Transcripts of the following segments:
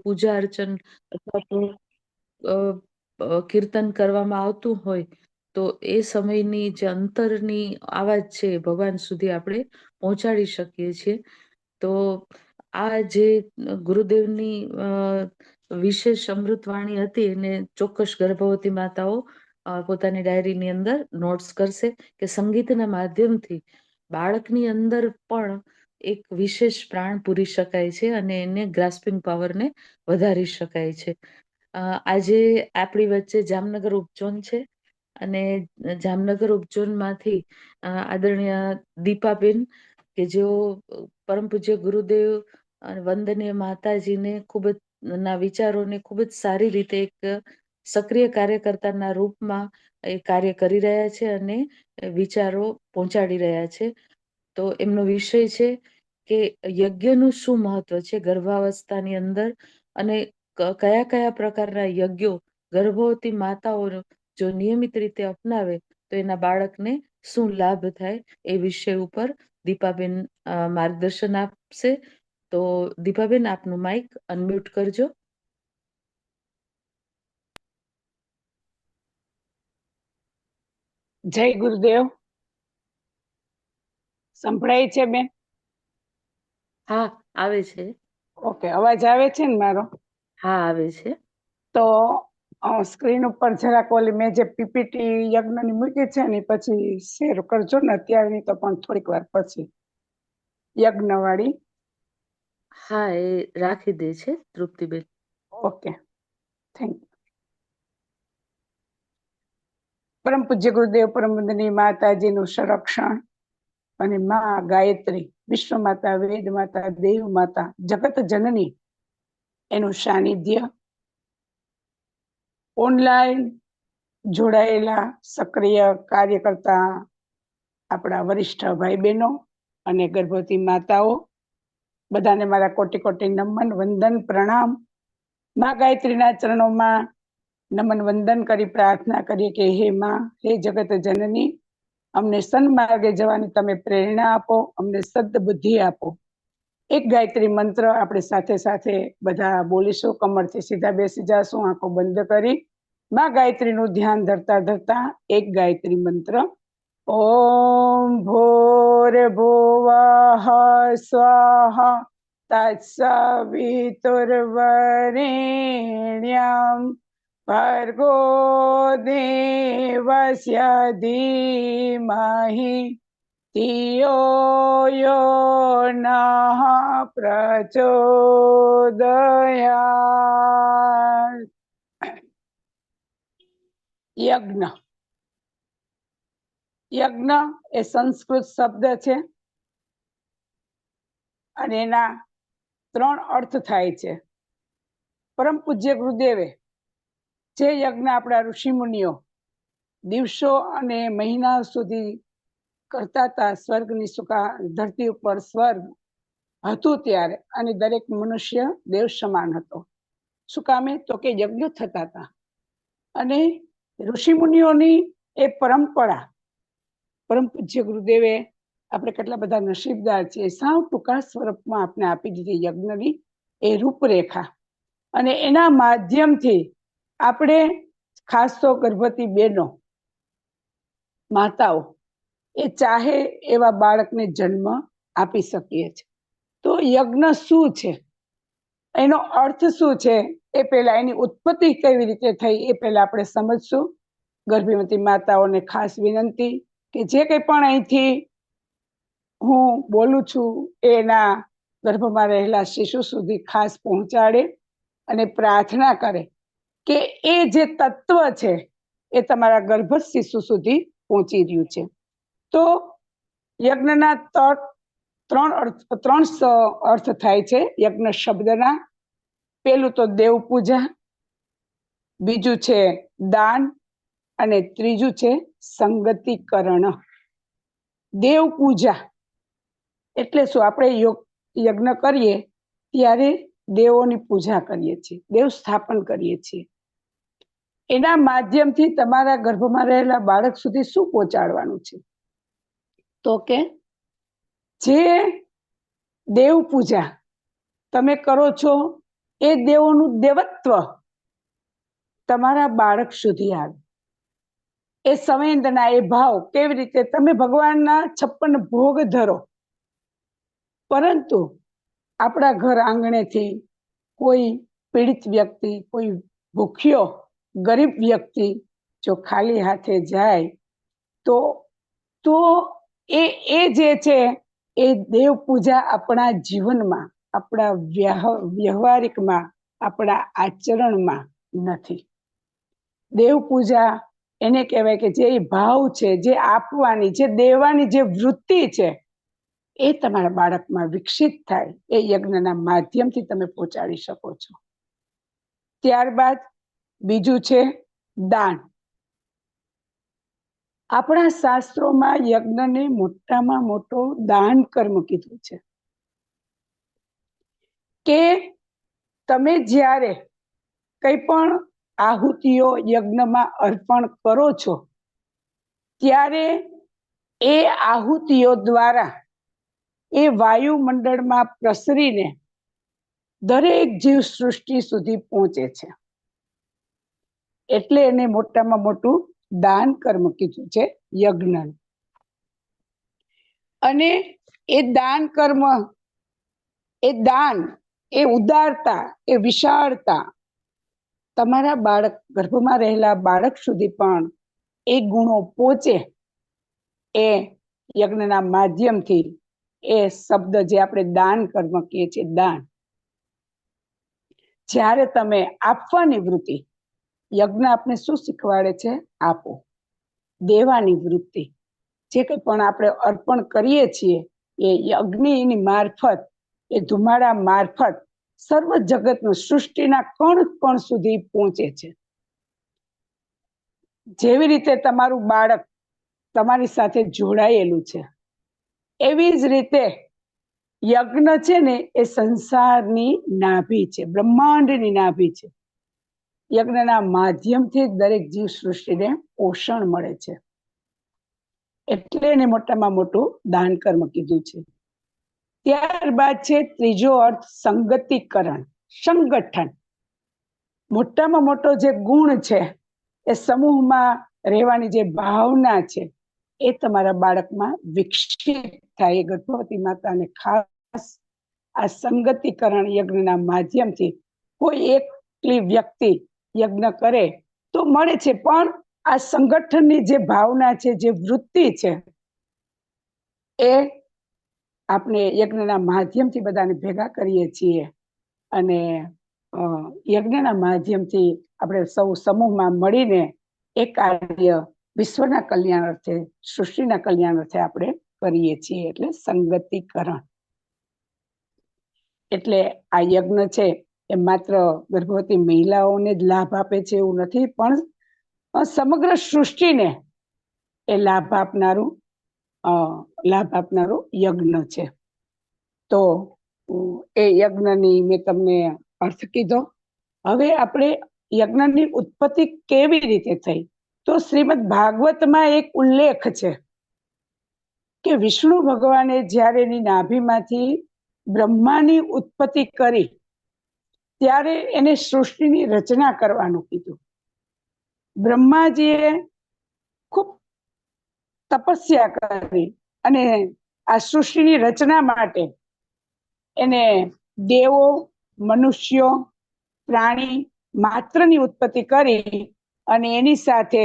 પૂજા અર્ચન અથવા તો કીર્તન કરવામાં આવતું હોય તો એ સમયની જે અંતરની આવાજ છે ભગવાન સુધી આપણે પહોંચાડી શકીએ છીએ. તો આ જે ગુરુદેવની વિશેષ અમૃતવાણી હતી એને ચોક્કસ ગર્ભવતી માતાઓ પોતાની ડાયરીની અંદર નોટ્સ કરશે કે સંગીતના માધ્યમથી બાળકની અંદર પણ એક વિશેષ પ્રાણ પૂરી શકાય છે અને એને ગ્રાસ્પિંગ પાવરને વધારી શકાય છે. આજે આપણી વચ્ચે જામનગર ઉપઝોન છે અને જામનગર ઉપઝોનમાંથી આદરણીય દીપાબેન કે જેઓ પરમ પૂજ્ય ગુરુદેવ અને વંદનીય માતાજીને ખૂબ જ ના વિચારોને ખૂબ જ સારી રીતે એક સક્રિય કાર્યકર્તાના રૂપમાં એ કાર્ય કરી રહ્યા છે અને વિચારો પહોંચાડી રહ્યા છે. તો એમનો વિષય છે કે યજ્ઞનું શું મહત્વ છે ગર્ભાવસ્થાની અંદર અને કયા કયા પ્રકારના યજ્ઞો ગર્ભવતી માતાઓ જો નિયમિત રીતે અપનાવે તો એના બાળકને શું લાભ થાય એ વિષય ઉપર દીપાબેન માર્ગદર્શન આપશે. તો દીપાબેન, આપનું માઇક અનમ્યુટ કરજો. જય ગુરુદેવ. સંભળાય છે બેન? હા, આવે છે. ઓકે, અવાજ આવે છે ને મારો? હા, આવે છે. તો સ્ક્રીન ઉપર જરાક ઓલી મેં જે પીપીટી યજ્ઞની મૂકી છે ને પછી શેર કરજો ને, અત્યારની તો પણ થોડીક વાર પછી યજ્ઞવાળી. હા, એ રાખી દે છે તૃપ્તિબેન. Okay, thank you. પરમ પૂજ્ય ગુરુદેવ પરમ વંદનીય માતાજીનું સંરક્ષણ અને માં ગાયત્રી, વિશ્વ માતા, વેદ માતા, દેવ માતા, જગત જનની એનું સાનિધ્ય, ઓનલાઈન જોડાયેલા સક્રિય કાર્યકર્તા આપણા વરિષ્ઠ ભાઈ બહેનો અને ગર્ભવતી માતાઓ બધાને મારા કોટી કોટી નમન વંદન પ્રણામ. માં ગાયત્રીના ચરણોમાં નમન વંદન કરી પ્રાર્થના કરીએ કે હે માં, હે જગત જનની, અમને સન્માર્ગે જવાની તમે પ્રેરણા આપો, અમને સદબુદ્ધિ આપો. એક ગાયત્રી મંત્ર આપણે સાથે સાથે બધા બોલીશું. કમરથી સીધા બેસી જાશું, આંખો બંધ કરી માં ગાયત્રીનું ધ્યાન ધરતા ધરતા એક ગાયત્રી મંત્ર. ઓમ ભૂર્ભુવઃ સ્વાહા તત્સવિતુર્વરેણ્યં ભર્ગો દેવસ્ય ધીમહિ ધિયો યો નઃ પ્રચોદયાત્. યજ્ઞ. યજ્ઞ એ સંસ્કૃત શબ્દ છે અને એના 3 અર્થ થાય છે. પરમ પૂજ્ય ગુરુદેવે જે યજ્ઞ આપણા ઋષિ મુનિઓ દિવસો અને મહિના સુધી કરતા હતા, સ્વર્ગની સુકા ધરતી ઉપર સ્વર્ગ હતું ત્યારે, અને દરેક મનુષ્ય દેવ સમાન હતો. શું કામે? તો કે યજ્ઞ થતા હતા અને ઋષિ મુનિઓની એ પરંપરા પરમ પૂજ્ય ગુરુદેવે આપણે કેટલા બધા નસીબદાર છીએ, સાવ ટૂંકા સ્વરૂપમાં આપણે આપી દીધી યજ્ઞની એ રૂપરેખા. અને એના માધ્યમથી આપણે ખાસ તો ગર્ભવતી બહેનો માતાઓ એ ચાહે એવા બાળકને જન્મ આપી શકીએ છીએ. તો યજ્ઞ શું છે, એનો અર્થ શું છે, એ પહેલા એની ઉત્પત્તિ કેવી રીતે થઈ એ પહેલા આપણે સમજશું. ગર્ભવતી માતાઓને ખાસ વિનંતી કે જે કંઈ પણ અહીંથી હું બોલું છું એના ગર્ભમાં રહેલા શિશુ સુધી ખાસ પહોંચાડે અને પ્રાર્થના કરે કે એ જે તત્વ છે એ તમારા ગર્ભસ્થ શિશુ સુધી પહોંચી રહ્યું છે. તો યજ્ઞના 3 અર્થ થાય છે યજ્ઞ શબ્દના. પેલું તો દેવ પૂજા, બીજું છે દાન અને ત્રીજું છે સંગતિકરણ. દેવ પૂજા એટલે શું? આપણે યજ્ઞ કરીએ ત્યારે દેવોની પૂજા કરીએ છીએ, દેવ સ્થાપન કરીએ છીએ. એના માધ્યમથી તમારા ગર્ભમાં રહેલા બાળક સુધી શું પહોંચાડવાનું છે? તો કે જે દેવ પૂજા તમે કરો છો એ દેવોનું દેવત્વ તમારા બાળક સુધી આવે. એ સંવેદના, એ ભાવ કેવી રીતે તમે ભગવાનના 56 ભોગ ધરો, પરંતુ આપણા ઘર આંગણેથી કોઈ પીડિત વ્યક્તિ, કોઈ ભૂખ્યો ગરીબ વ્યક્તિ જો ખાલી હાથે જાય તો તો એ જે છે એ દેવ પૂજા આપણા જીવનમાં, આપણા વ્યવહારિકમાં, આપણા આચરણમાં નથી. દેવ પૂજા એને કહેવાય કે જે ભાવ છે, જે આપવાની, જે દેવાની જે વૃત્તિ છે, એ તમારા બાળકમાં વિકસિત થાય, એ યજ્ઞના માધ્યમથી તમે પહોંચાડી શકો છો. ત્યારબાદ બીજું છે દાન. આપણા શાસ્ત્રોમાં યજ્ઞને મોટામાં મોટો દાન કર્મ કીધું છે કે તમે જ્યારે કંઈ પણ આહુતિઓ યજ્ઞમાં અર્પણ કરો છો ત્યારે એ આહુતિઓ દ્વારા એ વાયુમંડળમાં પ્રસરીને દરેક જીવ સૃષ્ટિ સુધી પહોંચે છે. એટલે એને મોટામાં મોટું દાન કર્મ કીધું છે યજ્ઞ. અને એ દાન કર્મ, એ દાન, એ ઉદારતા, એ વિશાળતા તમારા બાળક, ગર્ભમાં રહેલા બાળક સુધી પણ એ ગુણો પહોંચે, એ યજ્ઞના માધ્યમથી, એ શબ્દ જે આપણે દાન કર્મ કહીએ છીએ, દાન. જ્યારે તમે આપવાની વૃત્તિ, યજ્ઞ આપણે શું શીખવાડે છે? આપો. દેવાની વૃત્તિ, જે કંઈ પણ આપણે અર્પણ કરીએ છીએ એ અગ્નિની મારફત, એ ધુમાડા મારફત સર્વ જગતનું, સૃષ્ટિના કણ કણ સુધી પહોંચે છે. જેવી રીતે તમારું બાળક તમારી સાથે જોડાયેલું છે, એવી જ રીતે યજ્ઞ છે ને એ સંસારની નાભી છે, બ્રહ્માંડની નાભી છે. યજ્ઞના માધ્યમથી દરેક જીવ સૃષ્ટિને પોષણ મળે છે. એટલે એને મોટામાં મોટું દાન કર્મ કીધું છે. ત્યારબાદ છે ત્રીજો અર્થ સંગતિકરણ, સંગઠન. મોટામાં મોટો જે ગુણ છે એ સમૂહમાં રહેવાની જે ભાવના છે એ તમારા બાળકમાં વિકસિત થાય. ગર્ભવતી માતાને ખાસ આ સંગતિકરણ યજ્ઞના માધ્યમથી કોઈ એકલી વ્યક્તિ યજ્ઞ કરે તો મળે છે, પણ આ સંગઠનની જે ભાવના છે, જે વૃત્તિ છે, એ આપણે યજ્ઞના માધ્યમથી બધાને ભેગા કરીએ છીએ અને યજ્ઞના માધ્યમથી આપણે સૌ સમૂહમાં મળીને એ કાર્ય વિશ્વના કલ્યાણ અર્થે, સૃષ્ટિના કલ્યાણ અર્થે આપણે કરીએ છીએ. એટલે સંગતિકરણ. એટલે આ યજ્ઞ છે એ માત્ર ગર્ભવતી મહિલાઓને જ લાભ આપે છે એવું નથી, પણ સમગ્ર સૃષ્ટિને એ લાભ આપનારું યજ્ઞ છે. તો એ યજ્ઞની મેં તમને અર્થ કીધો. હવે આપણે યજ્ઞની ઉત્પત્તિ કેવી રીતે થઈ, તો શ્રીમદ ભાગવતમાં એક ઉલ્લેખ છે કે વિષ્ણુ ભગવાને જ્યારે એની નાભીમાંથી બ્રહ્માની ઉત્પત્તિ કરી ત્યારે એને સૃષ્ટિની રચના કરવાનું કીધું. બ્રહ્માજીએ ખૂબ તપસ્યા કરી અને આ સૃષ્ટિની રચના માટે એને દેવો, મનુષ્યો, પ્રાણી માત્રની ઉત્પત્તિ કરી અને એની સાથે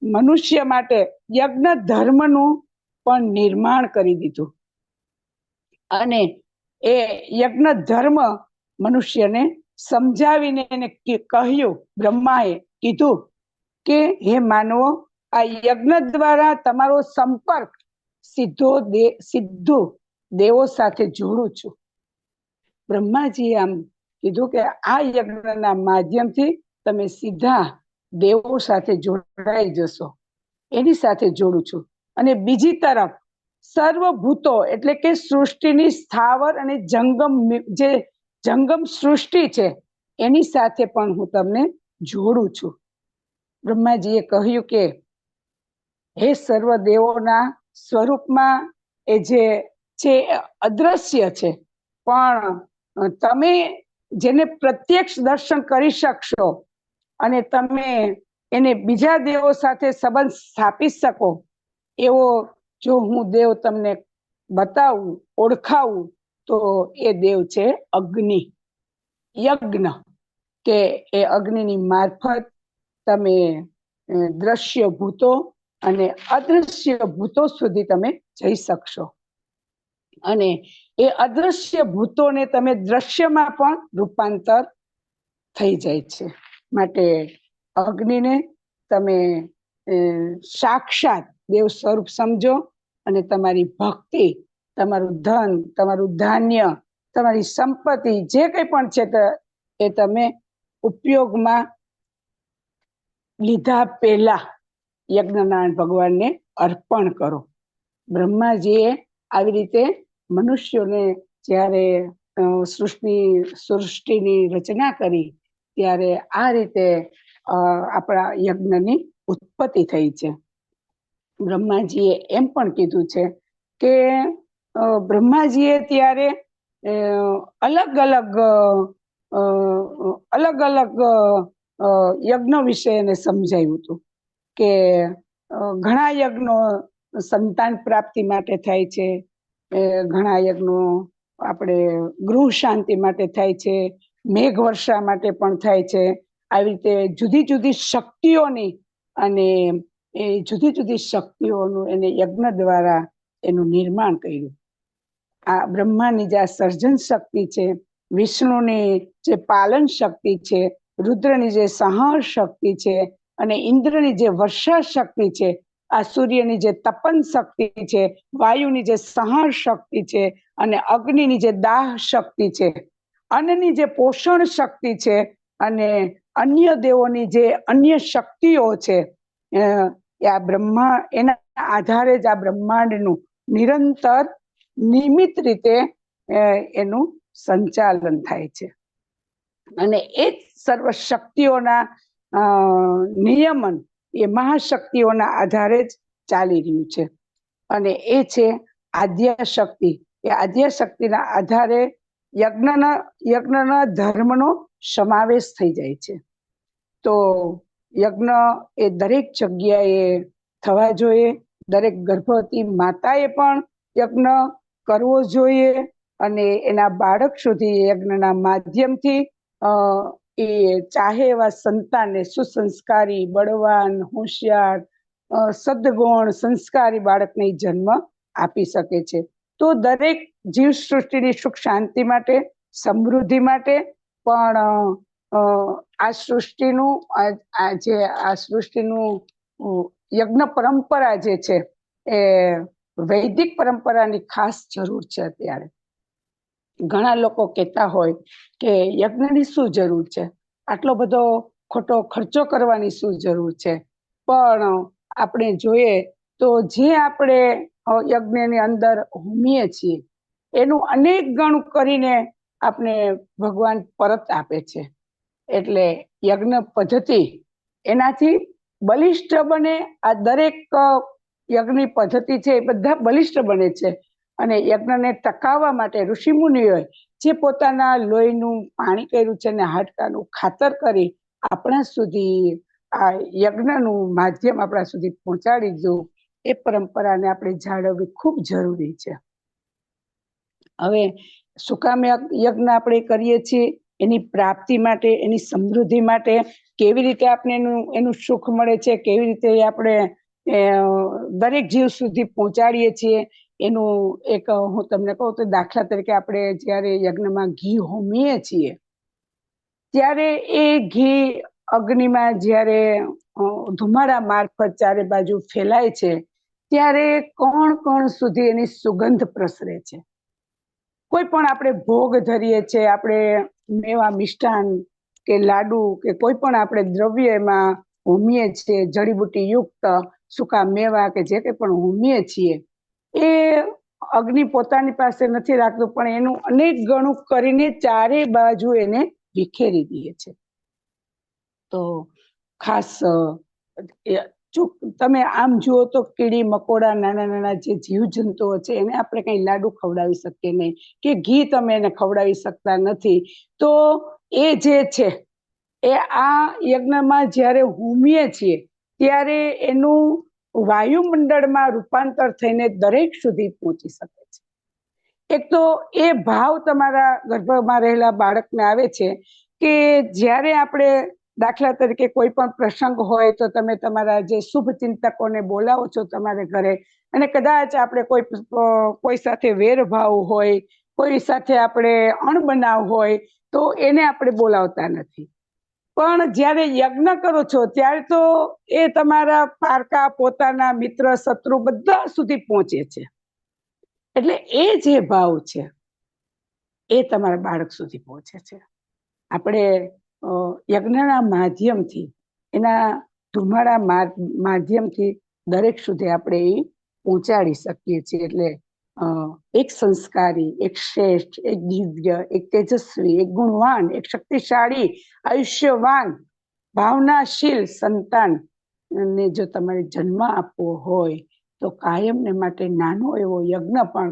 મનુષ્ય માટે યજ્ઞ ધર્મનું પણ નિર્માણ કરી દીધું. અને એ યજ્ઞ ધર્મ મનુષ્યને સમજાવીને એને કહ્યું, બ્રહ્માએ કીધું કે હે માનવો, આ યજ્ઞ દ્વારા તમારો સંપર્ક સીધો દેવો સાથે જોડું છું. બ્રહ્માજીએ આમ કીધું કે આ યજ્ઞના માધ્યમથી તમે સીધા દેવો સાથે જોડાઈ જશો, એની સાથે જોડું છું. અને બીજી તરફ સર્વભૂતો એટલે કે સૃષ્ટિની સ્થાવર અને જંગમ સૃષ્ટિ છે એની સાથે પણ હું તમને જોડું છું. બ્રહ્માજીએ કહ્યું કે હે સર્વ દેવોના સ્વરૂપમાં એ જે છે અદ્રશ્ય છે, પણ તમે જેને પ્રત્યક્ષ દર્શન કરી શકશો અને તમે એને બીજા દેવો સાથે સંબંધ સ્થાપી શકો એવો જો હું દેવ તમને બતાવું, ઓળખાવું, તો એ દેવ છે અગ્નિ, યજ્ઞ. કે એ અગ્નિની મારફત તમે દ્રશ્ય ભૂતો અને અદૃશ્ય ભૂતો સુધી તમે જઈ શકશો અને એ અદૃશ્ય ભૂતોને તમે દ્રશ્યમાં પણ રૂપાંતર થઈ જાય છે. માટે અગ્નિને તમે સાક્ષાત દેવ સ્વરૂપ સમજો અને તમારી ભક્તિ, તમારું ધન, તમારું ધાન્ય, તમારી સંપત્તિ જે કંઈ પણ છે એ તમે ઉપયોગમાં લીધા પહેલા યજ્ઞનારાયણ ભગવાનને અર્પણ કરો. બ્રહ્માજીએ આવી રીતે મનુષ્યોને જ્યારે સૃષ્ટિની રચના કરી ત્યારે આ રીતે આપણા યજ્ઞની ઉત્પત્તિ થઈ છે. બ્રહ્માજીએ એમ પણ કીધું છે કે બ્રહ્માજીએ ત્યારે અલગ અલગ યજ્ઞ વિશે એને સમજાવ્યું હતું કે ઘણા યજ્ઞો સંતાન પ્રાપ્તિ માટે થાય છે, ઘણા યજ્ઞો આપણે ગૃહ શાંતિ માટે થાય છે, મેઘ વર્ષા માટે પણ થાય છે. આવી રીતે જુદી જુદી શક્તિઓની અને એ જુદી જુદી શક્તિઓનું એને યજ્ઞ દ્વારા એનું નિર્માણ કર્યું. આ બ્રહ્માની જે સર્જન શક્તિ છે, વિષ્ણુની જે પાલન શક્તિ છે, રુદ્રની જે સંહાર શક્તિ છે અને ઇન્દ્રની જે વર્ષા શક્તિ છે, આ સૂર્યની જે તપન શક્તિ છે, વાયુની જે સંહાર શક્તિ છે અને અગ્નિની જે દાહ શક્તિ છે, અન્નની જે પોષણ શક્તિ છે અને અન્ય દેવોની જે અન્ય શક્તિઓ છે, આ બ્રહ્મા એના આધારે જ આ બ્રહ્માંડનું નિરંતર નિયમિત રીતે એનું સંચાલન થાય છે અને એ જ સર્વ શક્તિઓના નિયમન એ મહાશક્તિઓના આધારે જ ચાલી રહ્યું છે અને એ છે આદ્ય શક્તિ. એ આદ્ય શક્તિના આધારે યજ્ઞના ધર્મનો સમાવેશ થઈ જાય છે. તો યજ્ઞ એ દરેક જગ્યાએ થવા જોઈએ. દરેક ગર્ભવતી માતાએ પણ યજ્ઞ કરવો જોઈએ અને એના બાળક સુધી યજ્ઞના માધ્યમથી એ ચાહે એવા સંતાનને સુસંસ્કારી, બળવાન, હોશિયાર, સદગુણ, સંસ્કારી બાળકને જન્મ આપી શકે છે. તો દરેક જીવ સૃષ્ટિની સુખ શાંતિ માટે, સમૃદ્ધિ માટે પણ આ સૃષ્ટિનું યજ્ઞ પરંપરા જે છે એ વૈદિક પરંપરાની ખાસ જરૂર છે. અત્યારે ઘણા લોકો કહેતા હોય કે યજ્ઞની શું જરૂર છે, આટલો બધો ખોટો ખર્ચો કરવાની શું જરૂર છે. પણ આપણે જોઈએ તો જે આપણે યજ્ઞની અંદર હોમીએ છીએ એનું અનેક ગણું કરીને આપણે ભગવાન પરત આપે છે. એટલે યજ્ઞ પદ્ધતિ એનાથી બલિષ્ઠ બને. આ દરેક યજ્ઞની પદ્ધતિ છે એ બધા બલિષ્ઠ બને છે અને યજ્ઞને ટકાવવા માટે ઋષિમુનિઓએ જે પોતાના લોહીનું પાણી કર્યું છે અને હાડકાનું ખાતર કરી આપણા સુધી આ યજ્ઞનું માધ્યમ આપણા સુધી પહોંચાડી દીધું. એ પરંપરાને આપણે જાળવવી ખૂબ જરૂરી છે. હવે શું કામ યજ્ઞ આપણે કરીએ છીએ? એની પ્રાપ્તિ માટે, એની સમૃદ્ધિ માટે. કેવી રીતે આપણે એનું સુખ મળે છે, કેવી રીતે આપણે દરેક જીવ સુધી પહોંચાડીએ છીએ એનું એક હું તમને કહું તો દાખલા તરીકે આપણે જ્યારે યજ્ઞમાં ઘી હોમીએ છીએ ત્યારે એ ઘી અગ્નિમાં જ્યારે ધુમાડા મારફત ચારે બાજુ ફેલાય છે ત્યારે કોણ કોણ સુધી એની સુગંધ પ્રસરે છે. કોઈ પણ આપણે ભોગ ધરીએ છીએ, આપણે મેવા, મિષ્ટાન કે લાડુ કે કોઈ પણ આપણે દ્રવ્ય એમાં હોમીએ છીએ, જડીબુટી યુક્ત સૂકા મેવા કે જે કંઈ પણ હોમીએ છીએ, એ અગ્નિ પોતાની પાસે નથી રાખતું પણ એનું અનેક ગણું કરીને ચારે બાજુ એને વિખેરી દે છે. તો ખાસ તમે આમ જુઓ તો કીડી મકોડા નાના નાના જે જીવજંતુઓ છે એને આપણે કઈ લાડુ ખવડાવી શકીએ નહીં, કે ઘી તમે એને ખવડાવી શકતા નથી. તો એ જે છે એ આ યજ્ઞમાં જ્યારે હોમીએ છીએ ત્યારે એનું વાયુમંડળમાં રૂપાંતર થઈને દરેક સુધી પહોંચી શકે છે. એક તો એ ભાવ તમારા ગર્ભમાં રહેલા બાળકને આવે છે કે જ્યારે આપણે દાખલા તરીકે કોઈ પણ પ્રસંગ હોય તો તમે તમારા જે શુભ ચિંતકોને બોલાવો છો તમારે ઘરે, અને કદાચ આપણે કોઈ સાથે વેરભાવ હોય, કોઈ સાથે આપણે અણબનાવ હોય તો એને આપણે બોલાવતા નથી. પણ જ્યારે યજ્ઞ કરો છો ત્યારે તો એ તમારા પારકા પોતાના મિત્ર શત્રુ બધા સુધી પહોંચે છે. એટલે એ જે ભાવ છે એ તમારા બાળક સુધી પહોંચે છે. આપણે યજ્ઞના માધ્યમથી, એના ધુમાડા માધ્યમથી દરેક સુધી આપણે એ પહોંચાડી શકીએ છીએ. એટલે એક સંસ્કારી, એક શ્રેષ્ઠ, એક દિવ્ય, એક તેજસ્વી, એક ગુણવાન, એક શક્તિશાળી, આયુષ્યવાન, ભાવનાશીલ સંતાન ને જો તમારે જન્મ આપવો હોય તો કાયમને માટે નાનો એવો યજ્ઞ પણ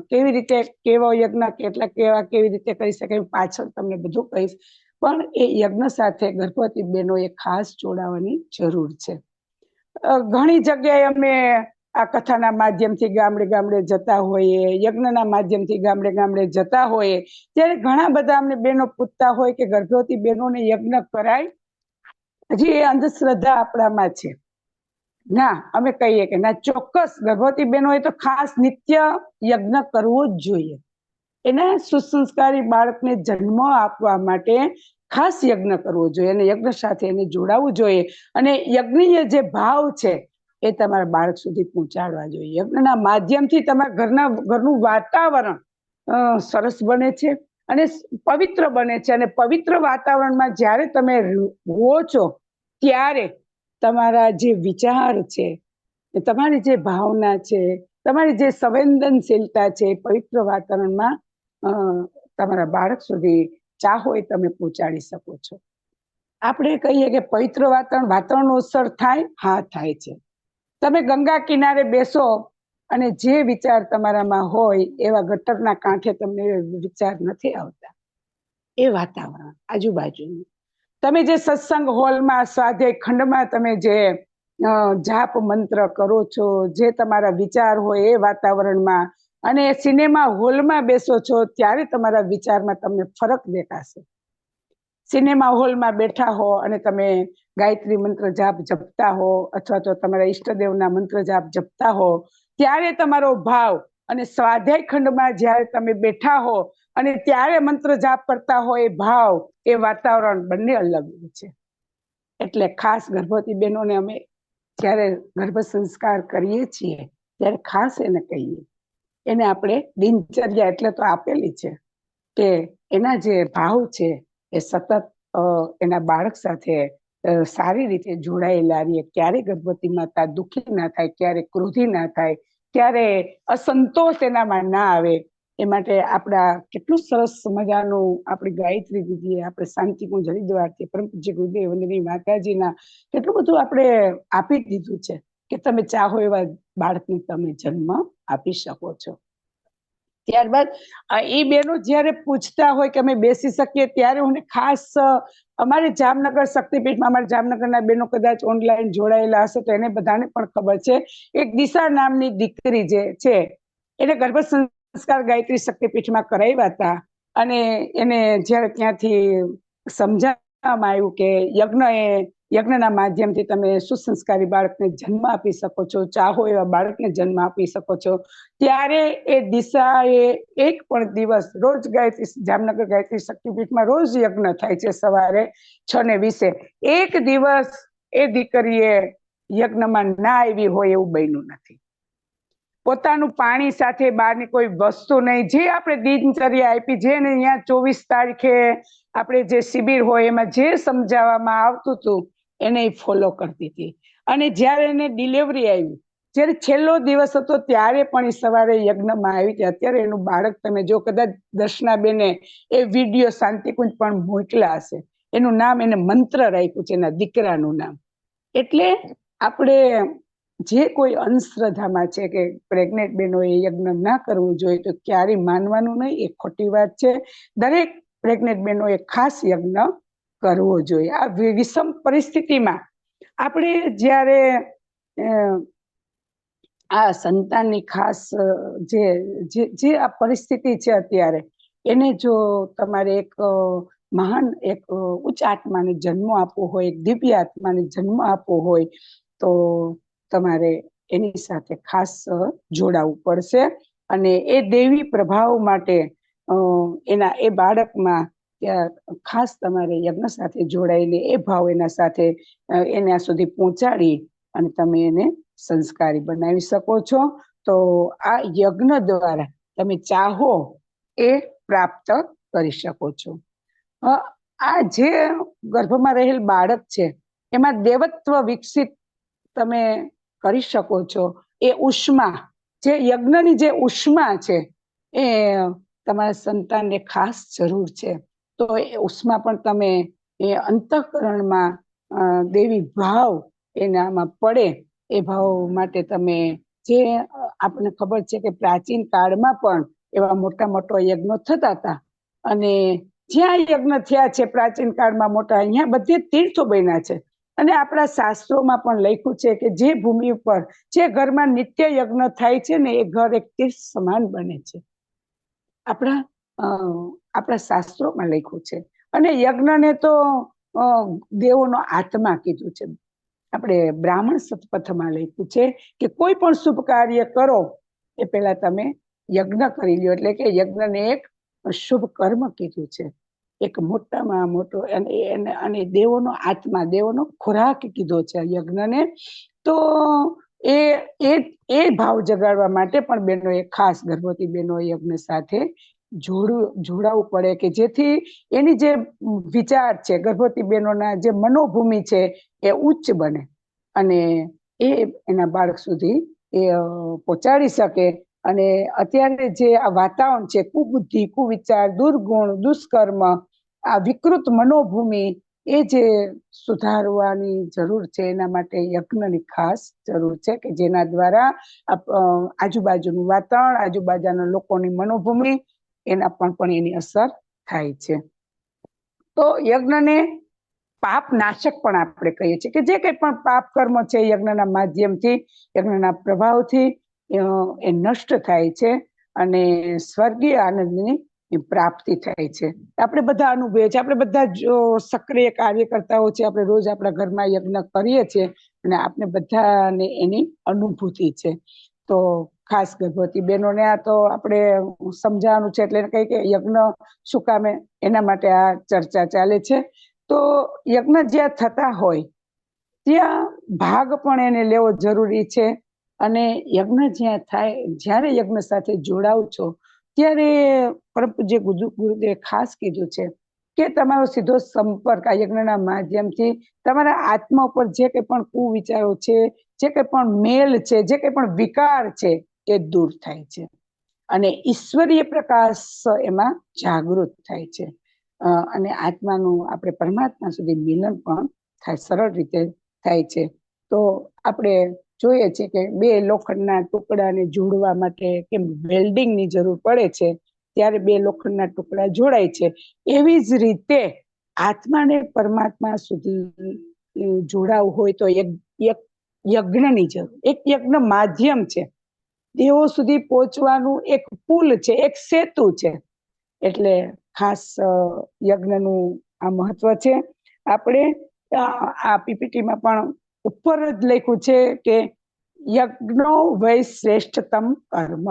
કેવો યજ્ઞ કેવી રીતે કરી શકાય પાછળ તમને બધું કહીશ. પણ એ યજ્ઞ સાથે ગર્ભવતી બહેનોએ ખાસ જોડાવાની જરૂર છે. ઘણી જગ્યાએ અમે આ કથાના માધ્યમથી ગામડે ગામડે જતા હોઈએ, યજ્ઞના માધ્યમથી ગામડે ગામડે જતા હોઈએ, ત્યારે ઘણા બધા અમને બહેનો પૂછતા હોય કે ગર્ભવતી બહેનોને યજ્ઞ કરાય? હજી એ અંધશ્રદ્ધા આપણામાં છે. ના, અમે કહીએ કે ના, ચોક્કસ ગર્ભવતી બહેનોએ તો ખાસ નિત્ય યજ્ઞ કરવો જ જોઈએ. એના સુસંસ્કારી બાળકને જન્મ આપવા માટે ખાસ યજ્ઞ કરવો જોઈએ અને યજ્ઞ સાથે એને જોડાવવું જોઈએ. અને યજ્ઞીય જે ભાવ છે એ તમારા બાળક સુધી પહોંચાડવા જોઈએ. યજ્ઞના માધ્યમથી તમારા ઘરનું વાતાવરણ સરસ બને છે અને પવિત્ર બને છે. અને પવિત્ર વાતાવરણમાં જ્યારે તમે રહો છો ત્યારે તમારા જે વિચાર છે, તમારી જે ભાવના છે, તમારી જે સંવેદનશીલતા છે, પવિત્ર વાતાવરણમાં તમારા બાળક સુધી ચાહો એ તમે પહોંચાડી શકો છો. આપણે કહીએ કે પવિત્ર વાતાવરણનો અસર થાય? હા, થાય છે. તમે ગંગા કિનારે બેસો અને જે વિચાર તમારામાં હોય એવા ગટરના કાંઠે તમને વિચાર નથી આવતા. એ વાતાવરણ આજુબાજુનું, તમે જે સત્સંગ હોલમાં, સ્વાધ્યાય ખંડમાં તમે જે જાપ મંત્ર કરો છો, જે તમારા વિચાર હોય એ વાતાવરણમાં, અને સિનેમા હોલમાં બેસો છો ત્યારે તમારા વિચારમાં તમને ફરક દેખાશે. સિનેમા હોલમાં બેઠા હો અને તમે ગાયત્રી મંત્ર જાપ જપતા હો અથવા તો તમારા ઈષ્ટદેવના મંત્ર જાપ જપતા હો ત્યારે તમારો ભાવ, અને સ્વાધ્યાય ખંડમાં જ્યારે તમે બેઠા હો અને ત્યારે મંત્ર જાપ કરતા હો એ ભાવ, એ વાતાવરણ બંને અલગ છે. એટલે ખાસ ગર્ભવતી બહેનોને અમે જ્યારે ગર્ભ સંસ્કાર કરીએ છીએ ત્યારે ખાસ એને કહીએ, એને આપણે દિનચર્યા એટલે તો આપેલી છે કે એના જે ભાવ છે એ સતત એના બાળક સાથે સારી રીતે જોડાયેલા રહીએ. ક્યારે ગર્ભવતી માતા દુઃખી ના થાય, ક્યારે ક્રોધી ના થાય, ક્યારે અસંતોષ એનામાં ના આવે. એ માટે આપણા કેટલું સરસ મજાનું આપણી ગાયત્રી દીદી, આપણે શાંતિકુંજ હરિદ્વારથી પરમ પૂજ્ય ગુરુદેવ વંદનીય માતાજીના કેટલું બધું આપણે આપી દીધું છે કે તમે ચાહો એવા બાળકને તમે જન્મ આપી શકો છો. ત્યારબાદ એ બેનો જ્યારે પૂછતા હોય કે અમે બેસી શકીએ ત્યારે હું ખાસ અમારે જામનગર શક્તિપીઠમાં, અમારા જામનગરના બેનો કદાચ ઓનલાઈન જોડાયેલા હશે તો એને બધાને પણ ખબર છે, એક દિશા નામની દીકરી જે છે એને ગર્ભ સંસ્કાર ગાયત્રી શક્તિપીઠમાં કરાવ્યા હતા. અને એને જ્યારે ત્યાંથી સમજાવવામાં આવ્યું કે યજ્ઞના માધ્યમથી તમે સુસંસ્કારી બાળકને જન્મ આપી શકો છો, ચાહો એવા બાળકને જન્મ આપી શકો છો, ત્યારે એ દિશાએ એક પણ દિવસ રોજ જામનગર ગાયત્રી શક્તિપીઠમાં રોજ યજ્ઞ થાય છે સવારે 6:20. એક દિવસ એ દીકરીએ યજ્ઞમાં ના આવી હોય એવું બન્યું નથી. પોતાનું પાણી સાથે બહારની કોઈ વસ્તુ નહીં, જે આપણે દિનચર્યા આપી, જે અહીંયા 24 તારીખે આપણે જે શિબિર હોય એમાં જે સમજાવવામાં આવતું હતું એને ફોલો કરતી હતી. અને જ્યારે એને ડિલિવરી આવી, જ્યારે છેલ્લો દિવસ હતો ત્યારે પણ એ સવારે યજ્ઞમાં આવી હતી. અત્યારે એનું બાળક તમે જો કદાચ દર્શનાબેને એ વિડીયો શાંતિકુંજ પણ મોકલા હશે, એનું નામ એને મંત્ર રાખ્યું છે, એના દીકરાનું નામ. એટલે આપણે જે કોઈ અંધશ્રદ્ધામાં છે કે પ્રેગ્નેન્ટ બહેનોએ યજ્ઞ ના કરવું જોઈએ, તો ક્યારેય માનવાનું નહીં, એ ખોટી વાત છે. દરેક પ્રેગ્નેન્ટ બહેનોએ ખાસ યજ્ઞ કરવો જોઈએ. આ વિષમ પરિસ્થિતિમાં આપણે જ્યારે આ સંતાનની ખાસ જે આ પરિસ્થિતિ છે અત્યારે, એને જો તમારે એક મહાન એક ઉચ્ચ આત્માને જન્મ આપવો હોય, એક દિવ્ય આત્માને જન્મ આપવો હોય, તો તમારે એની સાથે ખાસ જોડાવું પડશે. અને એ દેવી પ્રભાવ માટે એના એ બાળકમાં ખાસ તમારે યજ્ઞ સાથે જોડાઈને એ ભાવ એના સાથે એના સુધી પહોંચાડી અને તમે એને સંસ્કારી બનાવી શકો છો. તો આ યજ્ઞ દ્વારા તમે ચાહો એ પ્રાપ્ત કરી શકો છો. આ જે ગર્ભમાં રહેલ બાળક છે એમાં દેવત્વ વિકસિત તમે કરી શકો છો. એ ઉષ્મા, જે યજ્ઞની જે ઉષ્મા છે એ તમારા સંતાનને ખાસ જરૂર છે. તો એ ઉષ્મા પણ તમે એ અંતઃકરણમાં દેવી ભાવ એનામાં પડે, એ ભાવ માટે તમે, જે આપણને ખબર છે કે પ્રાચીન કાળમાં પણ એવા મોટા મોટા યજ્ઞો થતા હતા, અને જ્યાં યજ્ઞ થયા છે પ્રાચીન કાળમાં મોટા, અહીંયા બધે તીર્થો બન્યા છે. અને આપણા શાસ્ત્રોમાં પણ લખ્યું છે કે જે ભૂમિ ઉપર, જે ઘરમાં નિત્ય યજ્ઞ થાય છે ને, એ ઘર એક તીર્થ સમાન બને છે. આપણા શાસ્ત્રોમાં લખ્યું છે. અને યજ્ઞને તો દેવોનો આત્મા કીધું છે. આપણે બ્રાહ્મણ સતપથમાં લખ્યું છે કે કોઈ પણ શુભ કાર્ય કરો એ પહેલા તમે યજ્ઞ કરી લ્યો, એટલે કે યજ્ઞને એક શુભ કર્મ કીધું છે, એક મોટામાં મોટો. અને દેવોનો આત્મા, દેવોનો ખોરાક કીધો છે યજ્ઞને. તો એ ભાવ જગાડવા માટે પણ બહેનોએ ખાસ, ગર્ભવતી બહેનો યજ્ઞ સાથે જોડાવવું પડે, કે જેથી એની જે વિચાર છે, ગર્ભવતી બહેનોના જે મનોભૂમિ છે એ ઉચ્ચ બને અને એ એના બાળક સુધી એ પહોંચાડી શકે. અને અત્યારે જે આ વાતાવરણ છે, કુબુદ્ધિ, કુવિચાર, દુર્ગુણ, દુષ્કર્મ, આ વિકૃત મનોભૂમિ, એ જે સુધારવાની જરૂર છે, એના માટે યજ્ઞની ખાસ જરૂર છે, કે જેના દ્વારા આજુબાજુનું વાતાવરણ, આજુબાજુના લોકોની મનોભૂમિ, એના પણ એની અસર થાય છે. તો યજ્ઞને પાપ નાશક પણ આપણે કહીએ છીએ, કે જે કંઈ પણ પાપ કર્મ છે યજ્ઞના માધ્યમથી, યજ્ઞના પ્રભાવથી એ નષ્ટ થાય છે અને સ્વર્ગીય આનંદની પ્રાપ્તિ થાય છે. આપણે બધા અનુભવીએ છીએ, આપણે બધા સક્રિય કાર્યકર્તાઓ છે, આપણે રોજ આપણા ઘરમાં યજ્ઞ કરીએ છીએ અને આપણે બધાને એની અનુભૂતિ છે. તો ખાસ ગર્ભવતી બહેનોને આ તો આપણે સમજાવવાનું છે, એટલે કઈ કે યજ્ઞ શું કામે, એના માટે આ ચર્ચા ચાલે છે. તો યજ્ઞ જ્યાં થતા હોય ત્યાં ભાગ પણ એને લેવો જરૂરી છે. અને યજ્ઞ જ્યાં થાય, જ્યારે યજ્ઞ સાથે જોડાવ છો, ત્યારે પરમ પૂજ્ય ગુરુદેવે ખાસ કીધું છે કે તમારો સીધો સંપર્ક આ યજ્ઞના માધ્યમથી તમારા આત્મા ઉપર જે કંઈ પણ કુવિચારો છે, જે કંઈ પણ મેલ છે, જે કંઈ પણ વિકાર છે, એ દૂર થાય છે અને ઈશ્વરીય પ્રકાશ એમાં જાગૃત થાય છે. અને આત્માનું આપણે પરમાત્મા સુધી મિલન પણ થાય, સરળ રીતે થાય છે. તો આપણે જોઈએ છે કે બે લોખંડના ટુકડાને જોડવા માટે કેમ વેલ્ડિંગની જરૂર પડે છે, ત્યારે બે લોખંડના ટુકડા જોડાય છે. એવી જ રીતે આત્માને પરમાત્મા સુધી જોડાવું હોય તો એક યજ્ઞની જરૂર, એક યજ્ઞ માધ્યમ છે, દેવો સુધી પહોંચવાનું એક પુલ છે, એક સેતુ છે. એટલે ખાસ યજ્ઞનું આ મહત્વ છે. આપણે આ પીપીટીમાં પણ ઉપર જ લખ્યું છે કે યજ્ઞો વૈ શ્રેષ્ઠતમ કર્મ,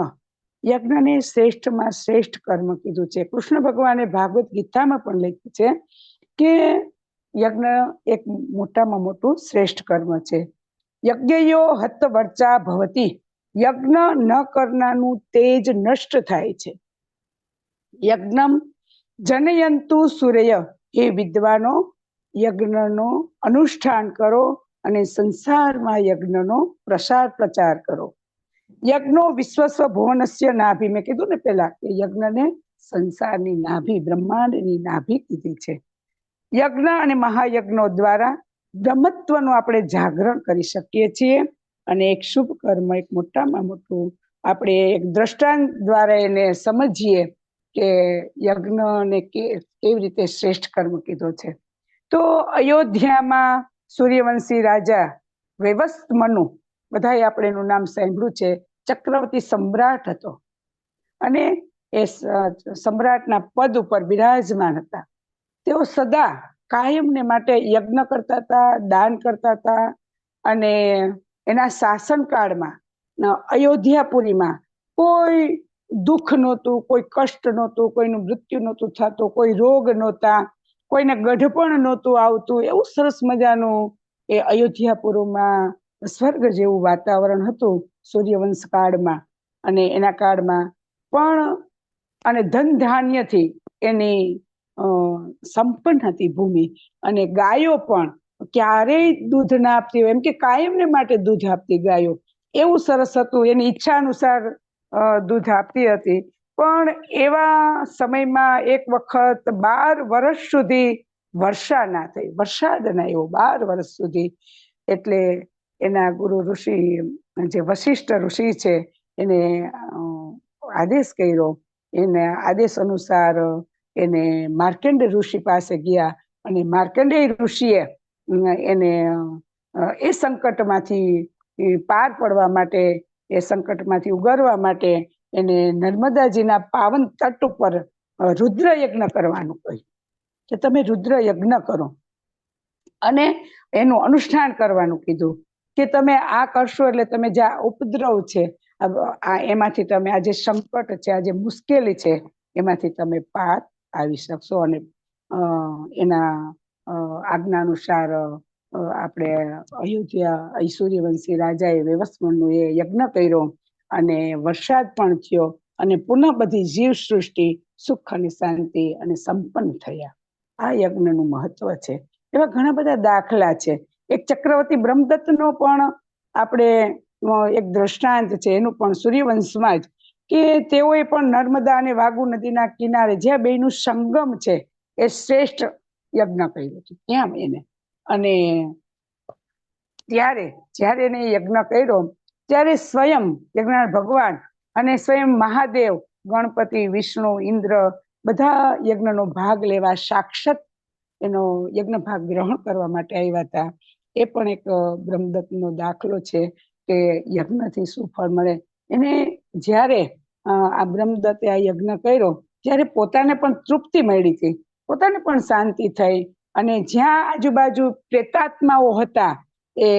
યજ્ઞને શ્રેષ્ઠમાં શ્રેષ્ઠ કર્મ કીધું છે. કૃષ્ણ ભગવાને ભાગવત ગીતામાં પણ લખ્યું છે કે યજ્ઞ એક મોટામાં મોટું શ્રેષ્ઠ કર્મ છે. યજ્ઞયો હત વર્ચા ભવતી, યજ્ઞ ન કરનારનું તેજ નષ્ટ થાય છે. યજ્ઞમ જનયંતુ સૂર્ય, હે વિદ્વાનો યજ્ઞનો અનુષ્ઠાન કરો અને સંસારમાં યજ્ઞનો પ્રસાર પ્રચાર કરો. યજ્ઞો વિશ્વસ્વ ભુવનસ્ય નાભી, મેં કીધું ને પેલા કે યજ્ઞને સંસારની નાભી, બ્રહ્માંડની નાભી કીધી છે. યજ્ઞ અને મહાયજ્ઞો દ્વારા બ્રહ્મત્વનું આપણે જાગરણ કરી શકીએ છીએ. અને એક શુભ કર્મ, એક મોટામાં મોટું આપણે એક દ્રષ્ટાંત દ્વારા એને સમજીએ કે યજ્ઞને કેવી રીતે શ્રેષ્ઠ કર્મ કીધો છે. તો અયોધ્યામાં સૂર્યવંશી રાજા વૈવસ્ત મનુ, બધાએ આપણે એનું નામ સાંભળ્યું છે, ચક્રવર્તી સમ્રાટ હતો અને એ સમ્રાટના પદ ઉપર બિરાજમાન હતા. તેઓ સદા કાયમને માટે યજ્ઞ કરતા હતા, દાન કરતા હતા અને એના શાસનકાળમાં અયોધ્યાપુરીમાં કોઈ દુઃખ નહોતું, કોઈ કષ્ટ નહોતું, કોઈનું મૃત્યુ નહોતું થતું, કોઈ રોગ નહોતા, કોઈને ગઢપણ નહોતું આવતું. એવું સરસ મજાનું એ અયોધ્યાપુરમાં સ્વર્ગ જેવું વાતાવરણ હતું સૂર્યવંશ કાળમાં. અને એના કાળમાં પણ અને ધન ધાન્યથી એની સંપન્ન હતી ભૂમિ. અને ગાયો પણ ક્યારેય દૂધ ના આપતી હોય, એમ કે કાયમને માટે દૂધ આપતી ગાયો. એવું સરસ હતું, એની ઈચ્છા અનુસાર દૂધ આપતી હતી. પણ એવા સમયમાં એક વખત 12 વર્ષ સુધી વર્ષા ના થઈ, વરસાદ ના આવ્યો 12 વર્ષ સુધી. એટલે એના ગુરુ ઋષિ, જે વશિષ્ઠ ઋષિ છે, એને આદેશ કર્યો. એને આદેશ અનુસાર એને માર્કંડેય ઋષિ પાસે ગયા અને માર્કંડેય ઋષિએ એને એ સંકટમાંથી પાર પડવા માટે, એ સંકટમાંથી ઉગરવા માટે એને નર્મદાજીના પાવન તટ ઉપર રુદ્ર યજ્ઞ કરવાનું કહ્યું કે તમે રુદ્ર યજ્ઞ કરો અને એનું અનુષ્ઠાન કરવાનું કીધું કે તમે આ કરશો એટલે તમે જે ઉપદ્રવ છે એમાંથી તમે, આ જે સંકટ છે, આ જે મુશ્કેલી છે, એમાંથી તમે પાર આવી શકશો. અને એના આજ્ઞા અનુસાર આપણે અયોધ્યા સૂર્યવંશી રાજાએ વૈવસ્વતનું એ યજ્ઞ કર્યો અને વરસાદ પણ થયો અને પુનઃ બધી જીવ સૃષ્ટિ સુખ અને શાંતિ અને સંપન્ન થયા. આ યજ્ઞનું મહત્વ છે. એવા ઘણા બધા દાખલા છે. એક ચક્રવર્તી બ્રહ્મદત્તનો પણ આપણે એક દ્રષ્ટાંત છે, એનું પણ સૂર્યવંશમાં જ, કે તેઓએ પણ નર્મદા અને વાગુ નદીના કિનારે જ્યાં બેનું સંગમ છે એ શ્રેષ્ઠ યજ્ઞ કર્યો છે ત્યાં એને. અને જ્યારે એને યજ્ઞ કર્યો ત્યારે સ્વયં યજ્ઞ ભગવાન અને સ્વયં મહાદેવ, ગણપતિ, વિષ્ણુ, ઇન્દ્ર બધા યજ્ઞનો ભાગ લેવા સાક્ષાત એનો યજ્ઞ ભાગ ગ્રહણ કરવા માટે આવ્યા હતા. એ પણ એક બ્રહ્મદત્તનો દાખલો છે કે યજ્ઞથી શું ફળ મળે. એને જ્યારે આ બ્રહ્મદત્તે આ યજ્ઞ કર્યો ત્યારે પોતાને પણ તૃપ્તિ મળી હતી, પોતાને પણ શાંતિ થઈ. અને જ્યાં આજુબાજુ પ્રેતાત્માઓ હતા એ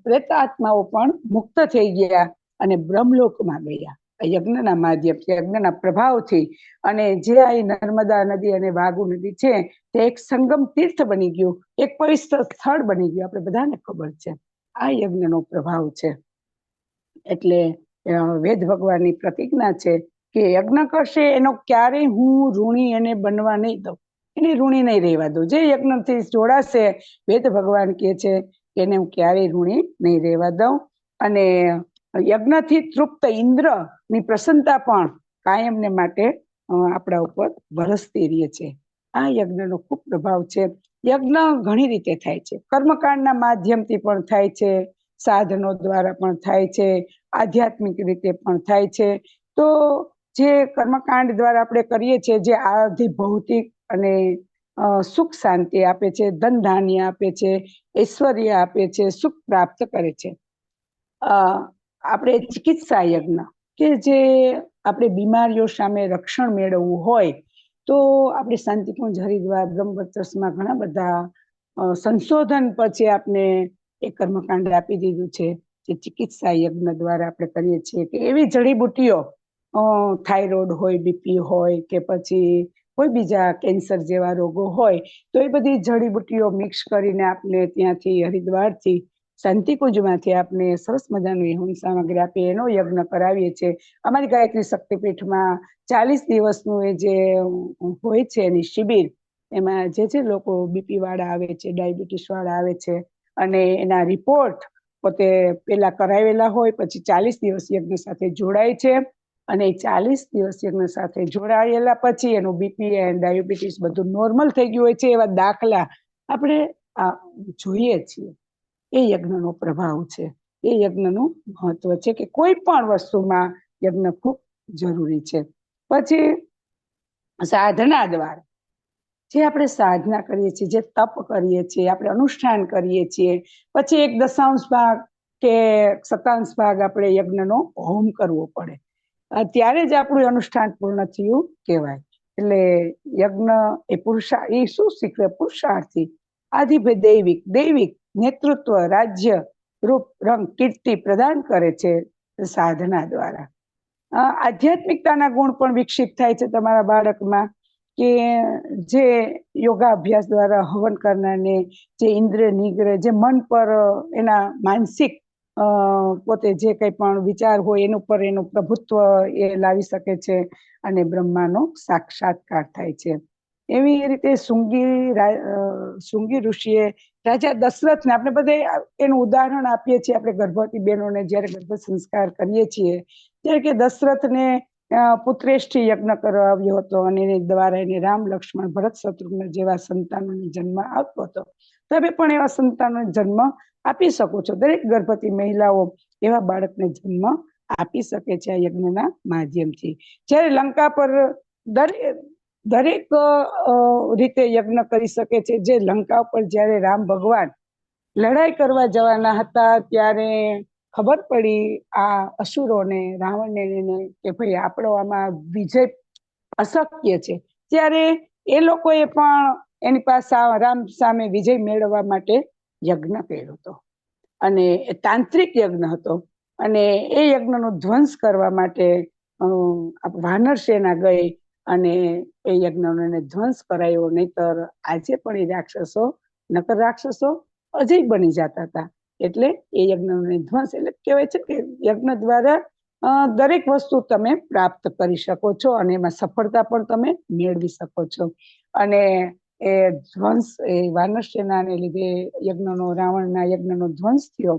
પ્રેતાત્માઓ પણ મુક્ત થઈ ગયા અને બ્રહ્મલોકમાં ગયા યજ્ઞના માધ્યમથી, યજ્ઞના પ્રભાવથી. અને જે આ નર્મદા નદી અને વાગુ નદી છે તે એક સંગમ તીર્થ બની ગયું, એક પવિત્ર સ્થળ બની ગયું. આપણે બધાને ખબર છે આ યજ્ઞનો પ્રભાવ છે. એટલે વેદ ભગવાનની પ્રતિજ્ઞા છે કે યજ્ઞ કરશે એનો ક્યારેય હું ઋણી એને બનવા નહીં દઉં, એને ઋણી નહીં રહેવા દઉં. જે યજ્ઞથી જોડાશે, વેદ ભગવાન કહે છે કે એને હું ક્યારેય ઋણી નહીં રહેવા દઉં. અને યજ્ઞથી તૃપ્ત ઇન્દ્રની પ્રસન્નતા પણ કાયમને માટે આપણા ઉપર વરસતી રહે છે. આ યજ્ઞનો ખૂબ પ્રભાવ છે. યજ્ઞ ઘણી રીતે થાય છે. કર્મકાંડના માધ્યમથી પણ થાય છે, સાધનો દ્વારા પણ થાય છે, આધ્યાત્મિક રીતે પણ થાય છે. તો જે કર્મકાંડ દ્વારા આપણે કરીએ છીએ, જે આધિ ભૌતિક અને સુખ શાંતિ આપે છે, ધન ધાન્ય આપે છે, ઐશ્વર્ય આપે છે, સુખ પ્રાપ્ત કરે છે. આપણે ચિકિત્સા યજ્ઞ કે જે આપણે બીમારીઓ સામે રક્ષણ મેળવવું હોય તો આપણે શાંતિકુંજ હરિદ્વાર બ્રહ્મવર્ચસમાં ઘણા બધા સંશોધન પછી આપણે એ કર્મકાંડ આપી દીધું છે. જે ચિકિત્સા યજ્ઞ દ્વારા આપણે કરીએ છીએ કે એવી જડીબુટ્ટીઓ, થાઇરોઇડ હોય, બીપી હોય કે પછી કોઈ બીજા કેન્સર જેવા રોગો હોય તો એ બધી જડીબુટ્ટીઓ મિક્સ કરીને આપણે ત્યાંથી હરિદ્વારથી શાંતિકુંજમાંથી આપણે સરસ મજાની હોમ સામગ્રી આપીએ, એનો યજ્ઞ કરાવીએ છીએ. અમારી ગાયત્રી શક્તિપીઠમાં 40 દિવસનું એ જે હોય છે એની શિબિર, એમાં જે લોકો બીપી વાળા આવે છે, ડાયાબિટીસ વાળા આવે છે અને એના રિપોર્ટ પોતે પેલા કરાવેલા હોય, પછી 40 દિવસ યજ્ઞ સાથે જોડાય છે. અને 40 દિવસ યજ્ઞ સાથે જોડાયેલા પછી એનું બીપી અને ડાયાબિટીસ બધું નોર્મલ થઈ ગયું હોય છે. એવા દાખલા આપણે જોઈએ છીએ. એ યજ્ઞનો પ્રભાવ છે. એ યજ્ઞનું મહત્વ છે કે કોઈ પણ વસ્તુમાં યજ્ઞ ખૂબ જરૂરી છે. પછી સાધના દ્વારા જે આપણે સાધના કરીએ છીએ, જે તપ કરીએ છીએ, આપણે અનુષ્ઠાન કરીએ છીએ, પછી 1/10 ભાગ કે 1/7 ભાગ આપણે યજ્ઞનો હોમ કરવો પડે, ત્યારે જ આપણું અનુષ્ઠાન પૂર્ણ થયું કહેવાય. એટલે યજ્ઞ એ શું શીખવે? પુરુષાર્થી આધિભે દૈવિક નેતૃત્વ, રાજ્ય, રૂપ, રંગ, કીર્તિ પ્રદાન કરે છે સાધના દ્વારા. આધ્યાત્મિકતાના ગુણ પણ વિકસિત થાય છે તમારા બાળકમાં, કે જે યોગાભ્યાસ દ્વારા હવન કરનારને જે ઇન્દ્રિય નિગ્રહ, જે મન પર એના માનસિક પોતે જે કંઈ પણ વિચાર હોય એનું પર એનું પ્રભુત્વ એ લાવી શકે છે અને બ્રહ્માનો સાક્ષાત્કાર થાય છે. એવી રીતે શૃંગી ઋષિએ રાજા દશરથને, આપણે બધે એનું ઉદાહરણ આપીએ છીએ આપણે ગર્ભવતી બહેનોને જ્યારે ગર્ભ સંસ્કાર કરીએ છીએ ત્યારે કે દશરથને પુત્રેષ્ઠી યજ્ઞ કરાવ્યો હતો અને એને દ્વારા એને રામ, લક્ષ્મણ, ભરત, શત્રુઘ્ન જેવા સંતાનોને જન્મ આપતો હતો. તમે પણ એવા સંતાનોને જન્મ આપી શકો છો. દરેક ગર્ભવતી મહિલાઓ એવા બાળકને જન્મ આપી શકે છે આ યજ્ઞના માધ્યમથી. જ્યારે લંકા પર દરેક રીતે યજ્ઞ કરી શકે છે. જે લંકા પર જ્યારે રામ ભગવાન લડાઈ કરવા જવાના હતા ત્યારે ખબર પડી આ અસુરોને, રાવણને, કે ભાઈ આપણો આમાં વિજય અશક્ય છે, ત્યારે એ લોકોએ પણ એની પાસે રામ સામે વિજય મેળવવા માટે યજ્ઞ કર્યો હતો અને એ તાંત્રિક યજ્ઞ હતો. અને એ યજ્ઞનો ધ્વંસ કરવા માટે વાનર સેના ગઈ અને એ યજ્ઞનો ધ્વંસ કરાયો. નહીતર આજે પણ એ નકર રાક્ષસો અજય બની જતા હતા. એટલે એ યજ્ઞનો ધ્વંસ, એટલે કહેવાય છે કે યજ્ઞ દ્વારા દરેક વસ્તુ તમે પ્રાપ્ત કરી શકો છો અને એમાં સફળતા પણ તમે મેળવી શકો છો. અને એ ધ્વંસ, એ વાનર સેનાને લીધે રાવણના યજ્ઞનો ધ્વંસ થયો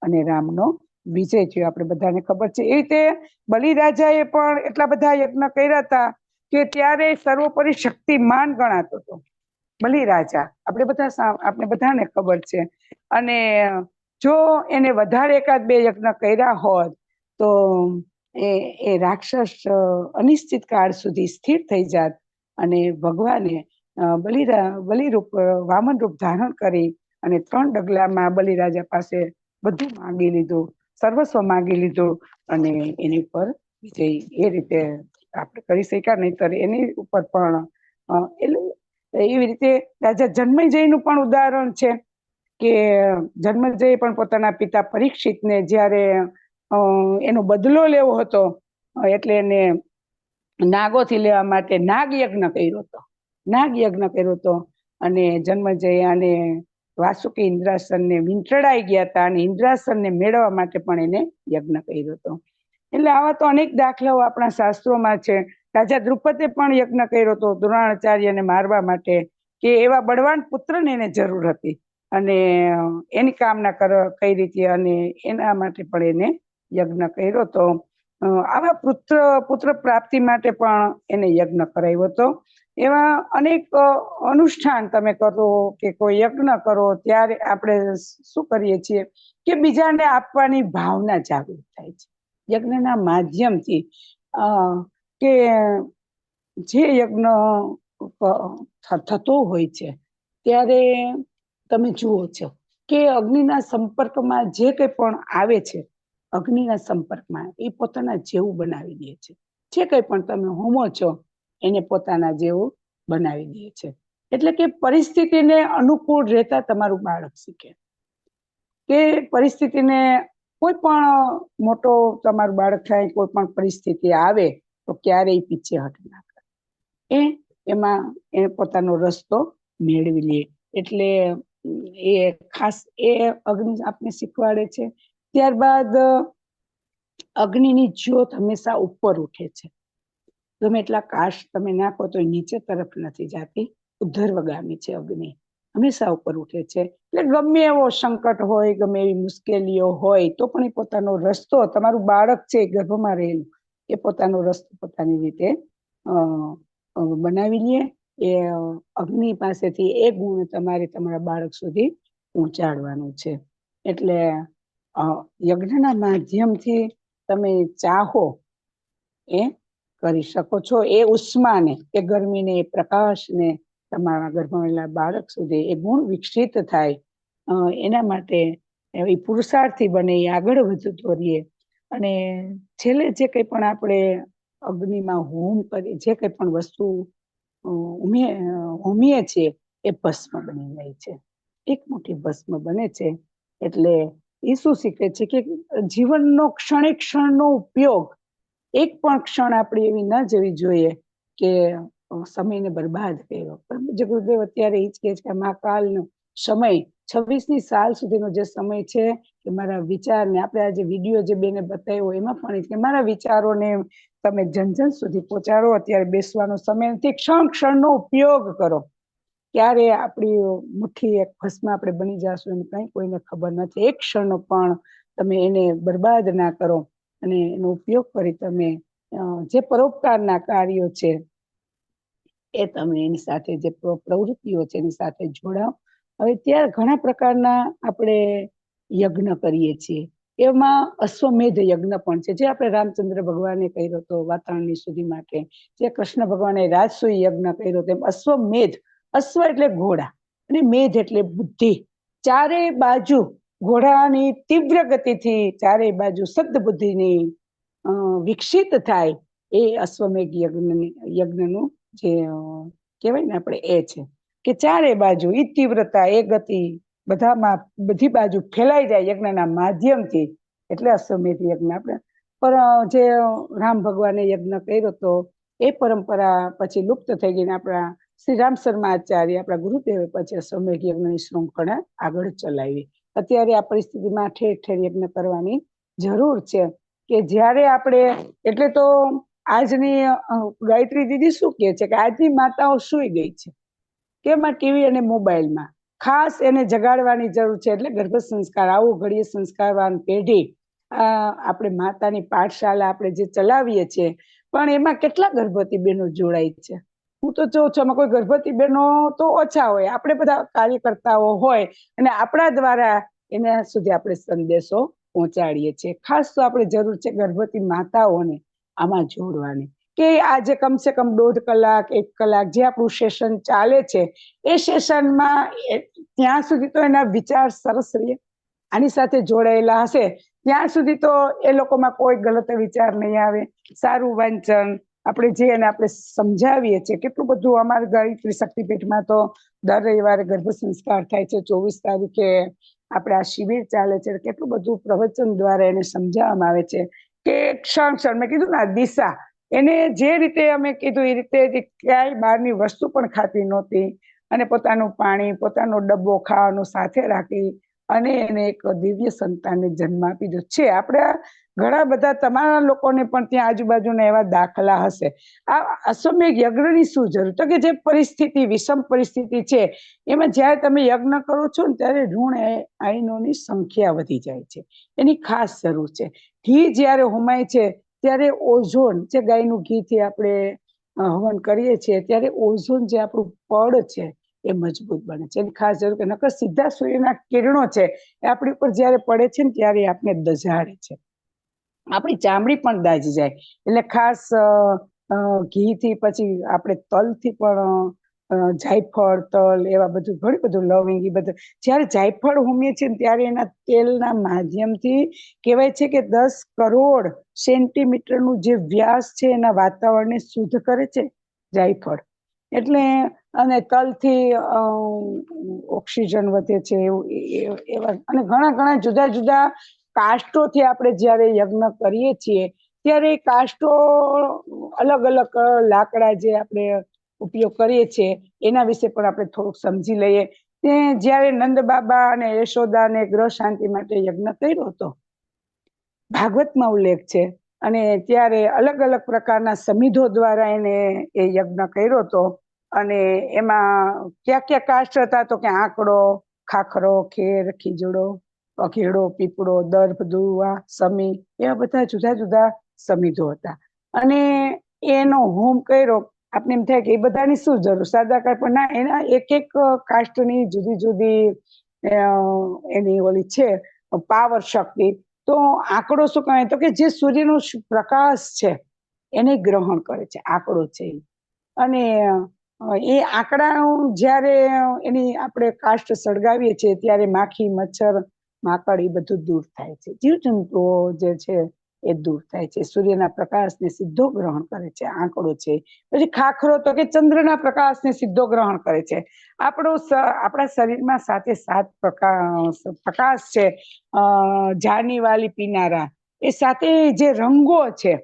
અને રામનો વિજય થયો, આપણે બધાને ખબર છે. એ રીતે બલિરાજાએ પણ એટલા બધા યજ્ઞ કર્યા હતા કે ત્યારે સર્વોપરી શક્તિમાન ગણાતો હતો બલિરાજા. આપણે બધાને ખબર છે. અને જો એને વધારે 1-2 યજ્ઞ કર્યા હોત તો એ રાક્ષસ અનિશ્ચિત કાળ સુધી સ્થિર થઈ જાત અને ભગવાને બલિરૂપ વામન રૂપ ધારણ કરી અને 3 ડગલામાં બલિરાજા પાસે બધું માંગી લીધું, સર્વસ્વ માંગી લીધું અને એની ઉપર વિજય એ રીતે આપણે કરી શક્યા. નહીતર એની ઉપર પણ એવી રીતે રાજા જન્મેજયનું પણ ઉદાહરણ છે કે જન્મેજય પણ પોતાના પિતા પરીક્ષિતને જ્યારે એનો બદલો લેવો હતો એટલે એને નાગોથી લેવા માટે નાગ યજ્ઞ કર્યો હતો અને જન્મેજય અને વાસુકી ઇન્દ્રાસનને વીંટળાઈ ગયા હતા અને ઇન્દ્રાસનને મેળવવા માટે પણ એને યજ્ઞ કર્યો હતો. એટલે આવા તો અનેક દાખલાઓ આપણા શાસ્ત્રોમાં છે. રાજા દ્રુપદે પણ યજ્ઞ કર્યો હતો દ્રોણાચાર્યને મારવા માટે, કે એવા બળવાન પુત્રને એને જરૂર હતી અને એની કામના કરી હતી અને એના માટે પણ એને યજ્ઞ કર્યો હતો. આવા પુત્ર પ્રાપ્તિ માટે પણ એને યજ્ઞ કરાવ્યો હતો. એવા અનેક અનુષ્ઠાન તમે કરો કે કોઈ યજ્ઞ કરો ત્યારે આપણે શું કરીએ છીએ કે બીજાને આપવાની ભાવના જાગૃત થાય છે યજ્ઞના માધ્યમથી. કે જે યજ્ઞ થતો હોય છે ત્યારે તમે જુઓ છો કે અગ્નિના સંપર્કમાં જે કંઈ પણ આવે છે, અગ્નિના સંપર્કમાં એ પોતાના જેવું બનાવી દે છે. જે કંઈ પણ તમે હોમો છો એને પોતાના જેવું બનાવી દે છે. એટલે કે પરિસ્થિતિને અનુકૂળ રહેતા તમારું બાળક શીખે. કે પરિસ્થિતિને કોઈ પણ મોટો તમારું બાળક થાય, કોઈ પણ પરિસ્થિતિ આવે તો ક્યારેય પીછેહટ ના કરે, એમાં એ પોતાનો રસ્તો મેળવી લે. એટલે એ ખાસ એ અગ્નિ આપને શીખવાડે છે. ત્યારબાદ અગ્નિની જ્યોત હંમેશા ઉપર ઉઠે છે. ગમે એટલા કાશ તમે નાખો તો નીચે તરફ નથી જાતી, ઉધર્વગામી છે અગ્નિ, હંમેશા ઉપર ઉઠે છે. એટલે ગમે એવો સંકટ હોય, ગમે એવી મુશ્કેલીઓ હોય તો પણ એ પોતાનો રસ્તો, તમારું બાળક છે ગર્ભમાં રહેલું, એ પોતાનો રસ્તો પોતાની રીતે બનાવી લે. એ અગ્નિ પાસેથી એ ગુણ તમારે તમારા બાળક સુધી પહોંચાડવાનું છે. એટલે યજ્ઞના માધ્યમથી તમે ચાહો એ કરી શકો છો. એ ઉષ્માને, એ ગરમીને, એ પ્રકાશને તમારા ગર્ભમાં બાળક સુધી એ ગુણ વિકસિત થાય, એના માટે એ પુરુષાર્થી બને, એ આગળ વધતો રહીએ. અને છેલ્લે જે કંઈ પણ આપણે અગ્નિમાં હોમ કરી, જે કંઈ પણ વસ્તુ હોમીએ છીએ, એ ભસ્મ બની જાય છે. એક મોટી ભસ્મ બને છે. એટલે એ શું શીખે છે કે જીવનનો ક્ષણે ક્ષણનો ઉપયોગ, એક પણ ક્ષણ આપણે એવી ન જવી જોઈએ કે સમયને બરબાદ કર્યો. જે ગુરુદેવ અત્યારે એ જ કહે છે કે મહાકાલનો સમય 26મી સાલ સુધીનો જે સમય છે કે મારા વિચારને, આપણે આજે વિડીયો જે બેને બતાવ્યો એમાં પણ કે મારા વિચારોને તમે જન સુધી પહોંચાડો. અત્યારે બેસવાનો સમય નથી, ક્ષણ ક્ષણનો ઉપયોગ કરો. ક્યારે આપણી મુઠ્ઠી એક ભસ્મ આપણે બની જશું એની કંઈ કોઈને ખબર નથી. એક ક્ષણનો પણ તમે એને બરબાદ ના કરો અને એનો ઉપયોગ કરી તમે જે પરોપકારના કાર્યો છે એ તમે એની સાથે, જે પ્રવૃત્તિઓ છે એની સાથે જોડાઓ. હવે ત્યાં ઘણા પ્રકારના આપણે યજ્ઞ કરીએ છીએ. એમાં અશ્વમેધ યજ્ઞ પણ છે, જે આપણે રામચંદ્ર ભગવાને કર્યો હતો વાતાવરણની સુધી માટે, જે કૃષ્ણ ભગવાને રાજસૂય યજ્ઞ કર્યો તેમ અશ્વમેધ, અશ્વ એટલે ઘોડા અને મેધ એટલે બુદ્ધિ. ચારે બાજુ ઘોડાની તીવ્ર ગતિથી ચારે બાજુ સદ બુદ્ધિની વિકસિત થાય, એ અશ્વમેઘ યજ્ઞનું જે કહેવાય ને આપણે એ છે કે ચારે બાજુ એ તીવ્રતા, એ ગતિ બધામાં બધી બાજુ ફેલાઈ જાય યજ્ઞના માધ્યમથી. એટલે અશ્વમેધ યજ્ઞ આપણે જે રામ ભગવાને યજ્ઞ કર્યો હતો એ પરંપરા પછી લુપ્ત થઈ ગઈને આપણા શ્રી રામ શર્મા આચાર્ય, આપણા ગુરુદેવે પછી અશ્વમેઘ યજ્ઞની શૃંખલા આગળ ચલાવી. અત્યારે આ પરિસ્થિતિમાં ઠેર ઠેર યજ્ઞ કરવાની જરૂર છે કે જ્યારે આપણે, એટલે તો આજની ગાયત્રી દીદી શું કહે છે કે આજની માતાઓ સૂઈ ગઈ છે કેમાં? ટીવી અને મોબાઈલમાં. ખાસ એને જગાડવાની જરૂર છે. એટલે ગર્ભ સંસ્કાર, આવું ઘડીએ સંસ્કારવાન પેઢી, આપણે માતાની પાઠશાળા આપણે જે ચલાવીએ છીએ, પણ એમાં કેટલા ગર્ભવતી બહેનો જોડાય છે? હું તો જોઉં છું, કોઈ ગર્ભવતી બહેનો તો ઓછા હોય, આપણે બધા કાર્યકર્તાઓ હોય અને આપણા દ્વારા એના સુધી આપણે સંદેશો પહોંચાડીએ છીએ. ખાસ તો આપણે જરૂર છે ગર્ભવતી માતાઓને આમાં જોડવાની, કે આજે કમસે કમ 1.5 કલાક 1 કલાક જે આપણું સેશન ચાલે છે એ સેશનમાં ત્યાં સુધી તો એના વિચાર સરસ રહે, આની સાથે જોડાયેલા હશે ત્યાં સુધી તો એ લોકોમાં કોઈ ગલત વિચાર નહીં આવે. સારું વાંચન આપણે જે એને આપણે સમજાવીએ છીએ. કેટલું બધું અમારા ગાયત્રી શક્તિપીઠમાં તો દર રવિવારે ગર્ભ સંસ્કાર થાય છે. 24 તારીખે આપણે આ શિબિર ચાલે છે. કેટલું બધું પ્રવચન દ્વારા એને સમજાવવામાં આવે છે કે ક્ષણ મેં કીધું ને, દિશા એને જે રીતે અમે કીધું એ રીતે ક્યાંય બહારની વસ્તુ પણ ખાતી નહોતી અને પોતાનું પાણી, પોતાનો ડબ્બો ખાવાનું સાથે રાખી અને એને એક દિવ્ય સંતાનને જન્મ આપી દીધો છે. આપણે ઘણા બધા તમારા લોકોને પણ ત્યાં આજુબાજુના એવા દાખલા હશે. આ અશ્વમેઘ યજ્ઞની શું જરૂર? તો કે જે પરિસ્થિતિ, વિષમ પરિસ્થિતિ છે એમાં જ્યારે તમે યજ્ઞ કરો છો ને ત્યારે ઋણ આયનોની સંખ્યા વધી જાય છે, એની ખાસ જરૂર છે. ઘી જ્યારે હોમાય છે ત્યારે ઓઝોન, જે ગાયનું ઘીથી આપણે હવન કરીએ છીએ, ત્યારે ઓઝોન જે આપણું પડ છે એ મજબૂત બને છે. એની ખાસ જરૂર, કે નકર સીધા સૂર્યના કિરણો છે એ આપણી ઉપર જ્યારે પડે છે ને ત્યારે આપણે દઝાડે છે, આપણી ચામડી પણ દાજી જાય. એટલે ખાસ ઘીથી, પછી આપણે તલથી પણ, જાયફળ, તલ, એવા બધું ઘણું બધું, લવિંગ, એ બધું જ્યારે જાયફળ હોમીએ છીએ ત્યારે એના તેલના માધ્યમથી કહેવાય છે કે 10 કરોડ સેન્ટીમીટરનું જે વ્યાસ છે એના વાતાવરણને શુદ્ધ કરે છે જાયફળ. એટલે અને તલથી ઓક્સિજન વધે છે, એવા અને ઘણા ઘણા જુદા જુદા કાષ્ટોથી આપણે જ્યારે યજ્ઞ કરીએ છીએ ત્યારે કાષ્ટો અલગ અલગ લાકડા જે આપણે ઉપયોગ કરીએ છીએ એના વિશે પણ આપણે થોડુંક સમજી લઈએ. તે જ્યારે નંદ બાબા અને યશોદાને ગ્રહ શાંતિ માટે યજ્ઞ કર્યો હતો, ભાગવતમાં ઉલ્લેખ છે. અને ત્યારે અલગ અલગ પ્રકારના સમિધો દ્વારા એને એ યજ્ઞ કર્યો હતો. અને એમાં ક્યાં ક્યાં કાષ્ટ હતા? તો કે આંકડો, ખાખરો, ખેર, ખીજડો, અખેડો, પીપળો, દર્ભ, દુવા, સમી, એવા બધા જુદા જુદા સમિધો હતા. અને એનો હોમ કર્યો. આપણે એમ થાય કે એ બધાની શું જરૂર, સાદા કાંઈ પણ ના, એના એક એક કાષ્ટની જુદી જુદી એની ઓલી છે પાવર શક્તિ. તો આંકડો શું કહે તો કે જે સૂર્યનો પ્રકાશ છે એને ગ્રહણ કરે છે, આંકડો છે. અને એ આંકડાનું જ્યારે એની આપણે કાષ્ટ સળગાવીએ છીએ ત્યારે માખી, મચ્છર, માકડ એ બધું દૂર થાય છે, જીવજંતુઓ જે છે એ દૂર થાય છે. સૂર્યના પ્રકાશને સીધો ગ્રહણ કરે છે, આંકડો છે. પછી ખાખરો તો કે ચંદ્રના પ્રકાશને સીધો ગ્રહણ કરે છે. આપણા શરીરમાં 7 પ્રકાશ છે, જાની વાલી પીનારા. એ 7 જે રંગો છે,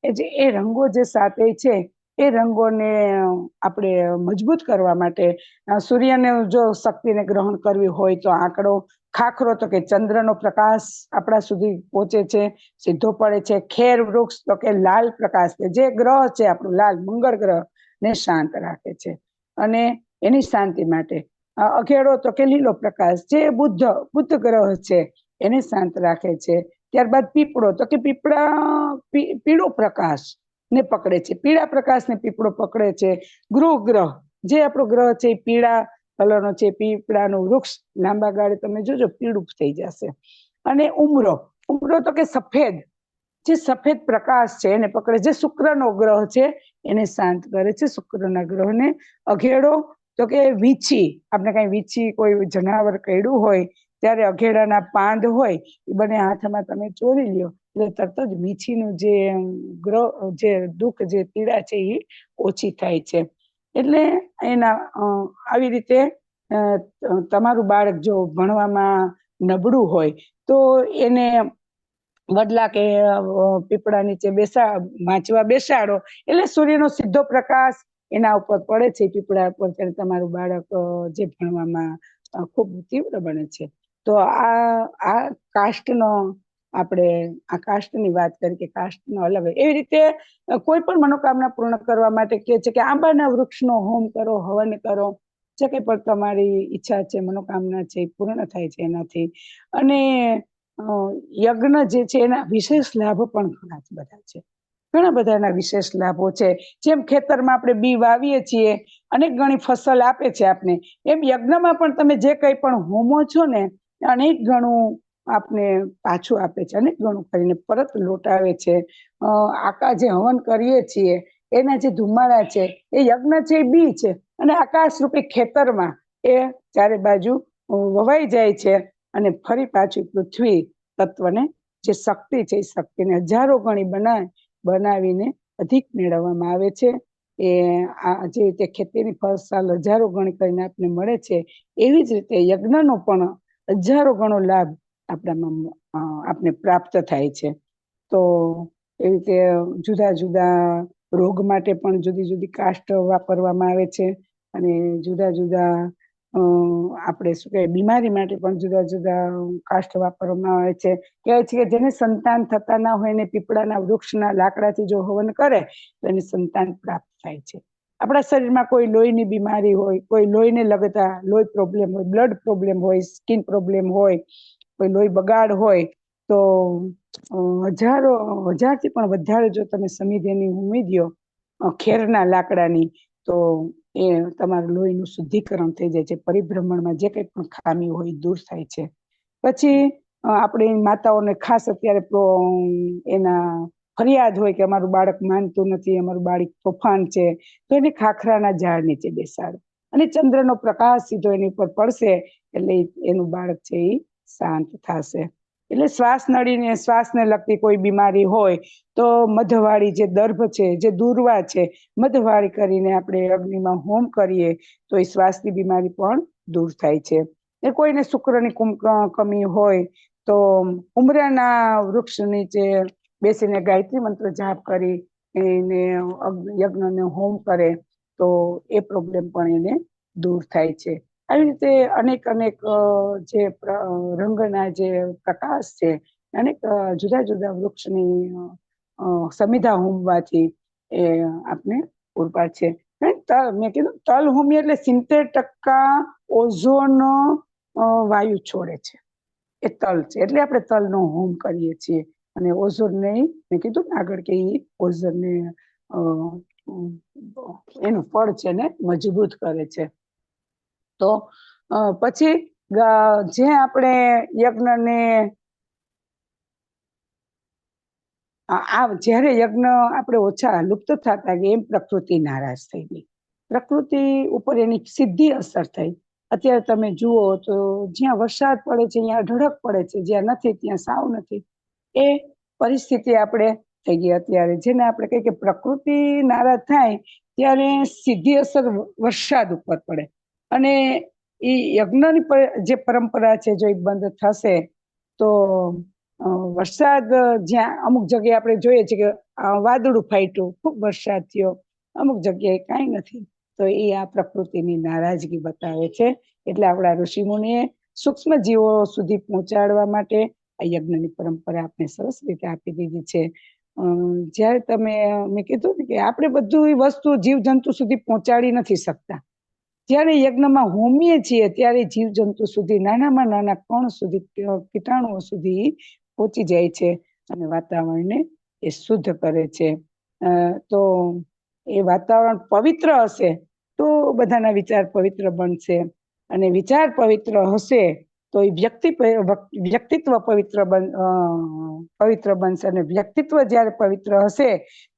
એ રંગો જે 7 છે એ રંગોને આપણે મજબૂત કરવા માટે સૂર્યને જો શક્તિને ગ્રહણ કરવી હોય તો આંકડો, ખાખરો તો કે ચંદ્રનો પ્રકાશ આપણા સુધી પહોંચે છે, સીધો પડે છે. ખેર વૃક્ષ તો કે લાલ પ્રકાશ, જે ગ્રહ છે આપણું લાલ મંગળ ગ્રહ ને શાંત રાખે છે અને એની શાંતિ માટે. અઘેડો તો કે લીલો પ્રકાશ, જે બુદ્ધ ગ્રહ છે એને શાંત રાખે છે. ત્યારબાદ પીપળો તો કે પીળો પ્રકાશ ને પકડે છે, પીળા પ્રકાશ ને પીપળો પકડે છે. ગ્રહ, જે આપણો ગ્રહ છે એ પીળા કલરનો છે, પીપળાનું વૃક્ષ લાંબા ગાળે તમે જોજો પીળું થઈ જશે. અને ઉમરો તો કે સફેદ, જે સફેદ પ્રકાશ છે એને પકડે. જે શુક્રનો ગ્રહ છે એને શાંત કરે છે, શુક્રના ગ્રહને. અઘેડો તો કે વીછી, આપણે કઈ વીછી કોઈ જનાવર કરડ્યું હોય ત્યારે અઘેડાના પાંદ હોય એ બંને હાથમાં તમે ચોરી લ્યો એટલે તરત જ વીછીનું જે દુઃખ, જે પીડા છે એ ઓછી થાય છે. એટલે એના આવી રીતે તમારું બાળક જો ભણવામાં નબળું હોય તો એને વડલા કે પીપળા નીચે વાંચવા બેસાડો એટલે સૂર્યનો સીધો પ્રકાશ એના ઉપર પડે છે, પીપળા ઉપર, ત્યારે તમારું બાળક જે ભણવામાં ખૂબ તીવ્ર બને છે. તો આ કાસ્ટનો આપણે આ કાસ્ટની વાત કરી કે કાસ્ટનો અલગ. એવી રીતે કોઈ પણ મનોકામના પૂર્ણ કરવા માટે કહે છે કે આંબાના વૃક્ષનો હોમ કરો, હવન કરો, જે કંઈ પણ તમારી ઈચ્છા છે, મનોકામના છે એ પૂર્ણ થાય છે એનાથી. અને યજ્ઞ જે છે એના વિશેષ લાભ પણ ઘણા બધા એના વિશેષ લાભો છે. જેમ ખેતરમાં આપણે બી વાવીએ છીએ, અનેક ગણી ફસલ આપે છે આપને, એમ યજ્ઞમાં પણ તમે જે કંઈ પણ હોમો છો ને અનેક ગણું આપને પાછું આપે છે, અનેક ગણું કરીને પરત લોટાવે છે. આકા જે હવન કરીએ છીએ એના જે ધુમાડા છે એ યજ્ઞ છે, એ બી છે, અને આકાશ રૂપી ખેતરમાં એ ચારે બાજુ વવાઈ જાય છે અને ફરી પાછી પૃથ્વી તત્વને જે શક્તિ છે એ શક્તિને હજારો ગણી બનાવીને અધિક મેળવવામાં આવે છે. એ આ જે રીતે ખેતીની ફસલ હજારો ગણી કરીને આપને મળે છે, એવી જ રીતે યજ્ઞનો પણ હજારો ગણો લાભ આપણામાં આપને પ્રાપ્ત થાય છે. તો એ રીતે જુદા જુદા રોગ માટે પણ જુદી જુદી કાષ્ટ વાપરવામાં આવે છે, અને જુદા જુદા આપણે શું કહેવાય બીમારી માટે પણ જુદા જુદા કાષ્ટ વાપરવામાં આવે છે. કહેવાય છે કે જેને સંતાન થતા ના હોય એને પીપળાના વૃક્ષના લાકડાથી જો હવન કરે તો એને સંતાન પ્રાપ્ત થાય છે. આપણા શરીરમાં કોઈ લોહીની બીમારી હોય, કોઈ લોહીને લગતા લોહી પ્રોબ્લેમ હોય, બ્લડ પ્રોબ્લેમ હોય, સ્કિન પ્રોબ્લેમ હોય, કોઈ લોહી બગાડ હોય, તો હજારથી પણ વધારે જો તમે સમિધિની ઉમેદ્યો ખેરના લાકડાની, તો એ તમારું લોહીનું શુદ્ધિકરણ થઈ જાય છે, પરિભ્રમણમાં જે કંઈ પણ ખામી હોય દૂર થાય છે. પછી આપણે માતાઓને ખાસ અત્યારે એના ફરિયાદ હોય કે અમારું બાળક માનતું નથી, અમારું બાળક તોફાન છે, તો એને ખાખરાના ઝાડ નીચે બેસાડો અને ચંદ્રનો પ્રકાશ સીધો એની ઉપર પડશે એટલે એનું બાળક છે એ શાંત થશે. એટલે શ્વાસને લગતી કોઈ બીમારી હોય તો મધવાળી જે દર્ભ છે, જે દુર્વા છે, મધવાળી કરીને આપણે અગ્નિમાં હોમ કરીએ તો એ શ્વાસની બીમારી પણ દૂર થાય છે. એ કોઈને શુક્રની કમી હોય તો ઉમરાના વૃક્ષ નીચે બેસીને ગાયત્રી મંત્ર જાપ કરી એને યજ્ઞને હોમ કરે તો એ પ્રોબ્લેમ પણ એને દૂર થાય છે. આવી રીતે અનેક જે રંગના જે પ્રકાશ છે, અનેક જુદા જુદા વૃક્ષની સમિધા હોમવાથી એ આપને પૂરપાડ છે. મેં કીધું તલ હોમી એટલે 70% ઓઝોન વાયુ છોડે છે, એ તલ છે. એટલે આપણે તલનો હોમ કરીએ છીએ. અને ઓઝોનને મેં કીધું ને આગળ કે ઓઝોનને એનું ફળ છે ને મજબૂત કરે છે. તો પછી જે આપણે યજ્ઞને જ્યારે યજ્ઞ આપણે ઓછા લુપ્ત થતા ગયા એમ પ્રકૃતિ નારાજ થઈ ગઈ. પ્રકૃતિ ઉપર એની સીધી અસર થઈ. અત્યારે તમે જુઓ તો જ્યાં વરસાદ પડે છે ત્યાં અઢળક પડે છે, જ્યાં નથી ત્યાં સાવ નથી. એ પરિસ્થિતિ આપણે થઈ ગઈ અત્યારે. જેને આપણે કહીએ કે પ્રકૃતિ નારાજ થાય ત્યારે સીધી અસર વરસાદ ઉપર પડે. અને એ યજ્ઞની જે પરંપરા છે જો એ બંધ થશે તો વરસાદ, જ્યાં અમુક જગ્યાએ આપણે જોઈએ છીએ કે વાદળું ફાટ્યું, ખૂબ વરસાદ થયો, અમુક જગ્યાએ કાંઈ નથી, તો એ આ પ્રકૃતિની નારાજગી બતાવે છે. એટલે આપણા ઋષિમુનિએ સૂક્ષ્મ જીવો સુધી પહોંચાડવા માટે આ યજ્ઞની પરંપરા આપણે સરસ રીતે આપી દીધી છે. જ્યારે મેં કીધું ને કે આપણે બધું વસ્તુ જીવજંતુ સુધી પહોંચાડી નથી શકતા. જ્યારે યજ્ઞમાં હોમીએ છીએ ત્યારે જીવજંતુ સુધી, નાનામાં નાના કણ સુધી, કીટાણુઓ સુધી પહોંચી જાય છે અને વાતાવરણને એ શુદ્ધ કરે છે. તો એ વાતાવરણ પવિત્ર હશે તો બધાના વિચાર પવિત્ર બનશે, અને વિચાર પવિત્ર હશે તો એ વ્યક્તિત્વ પવિત્ર બનશે, અને વ્યક્તિત્વ જ્યારે પવિત્ર હશે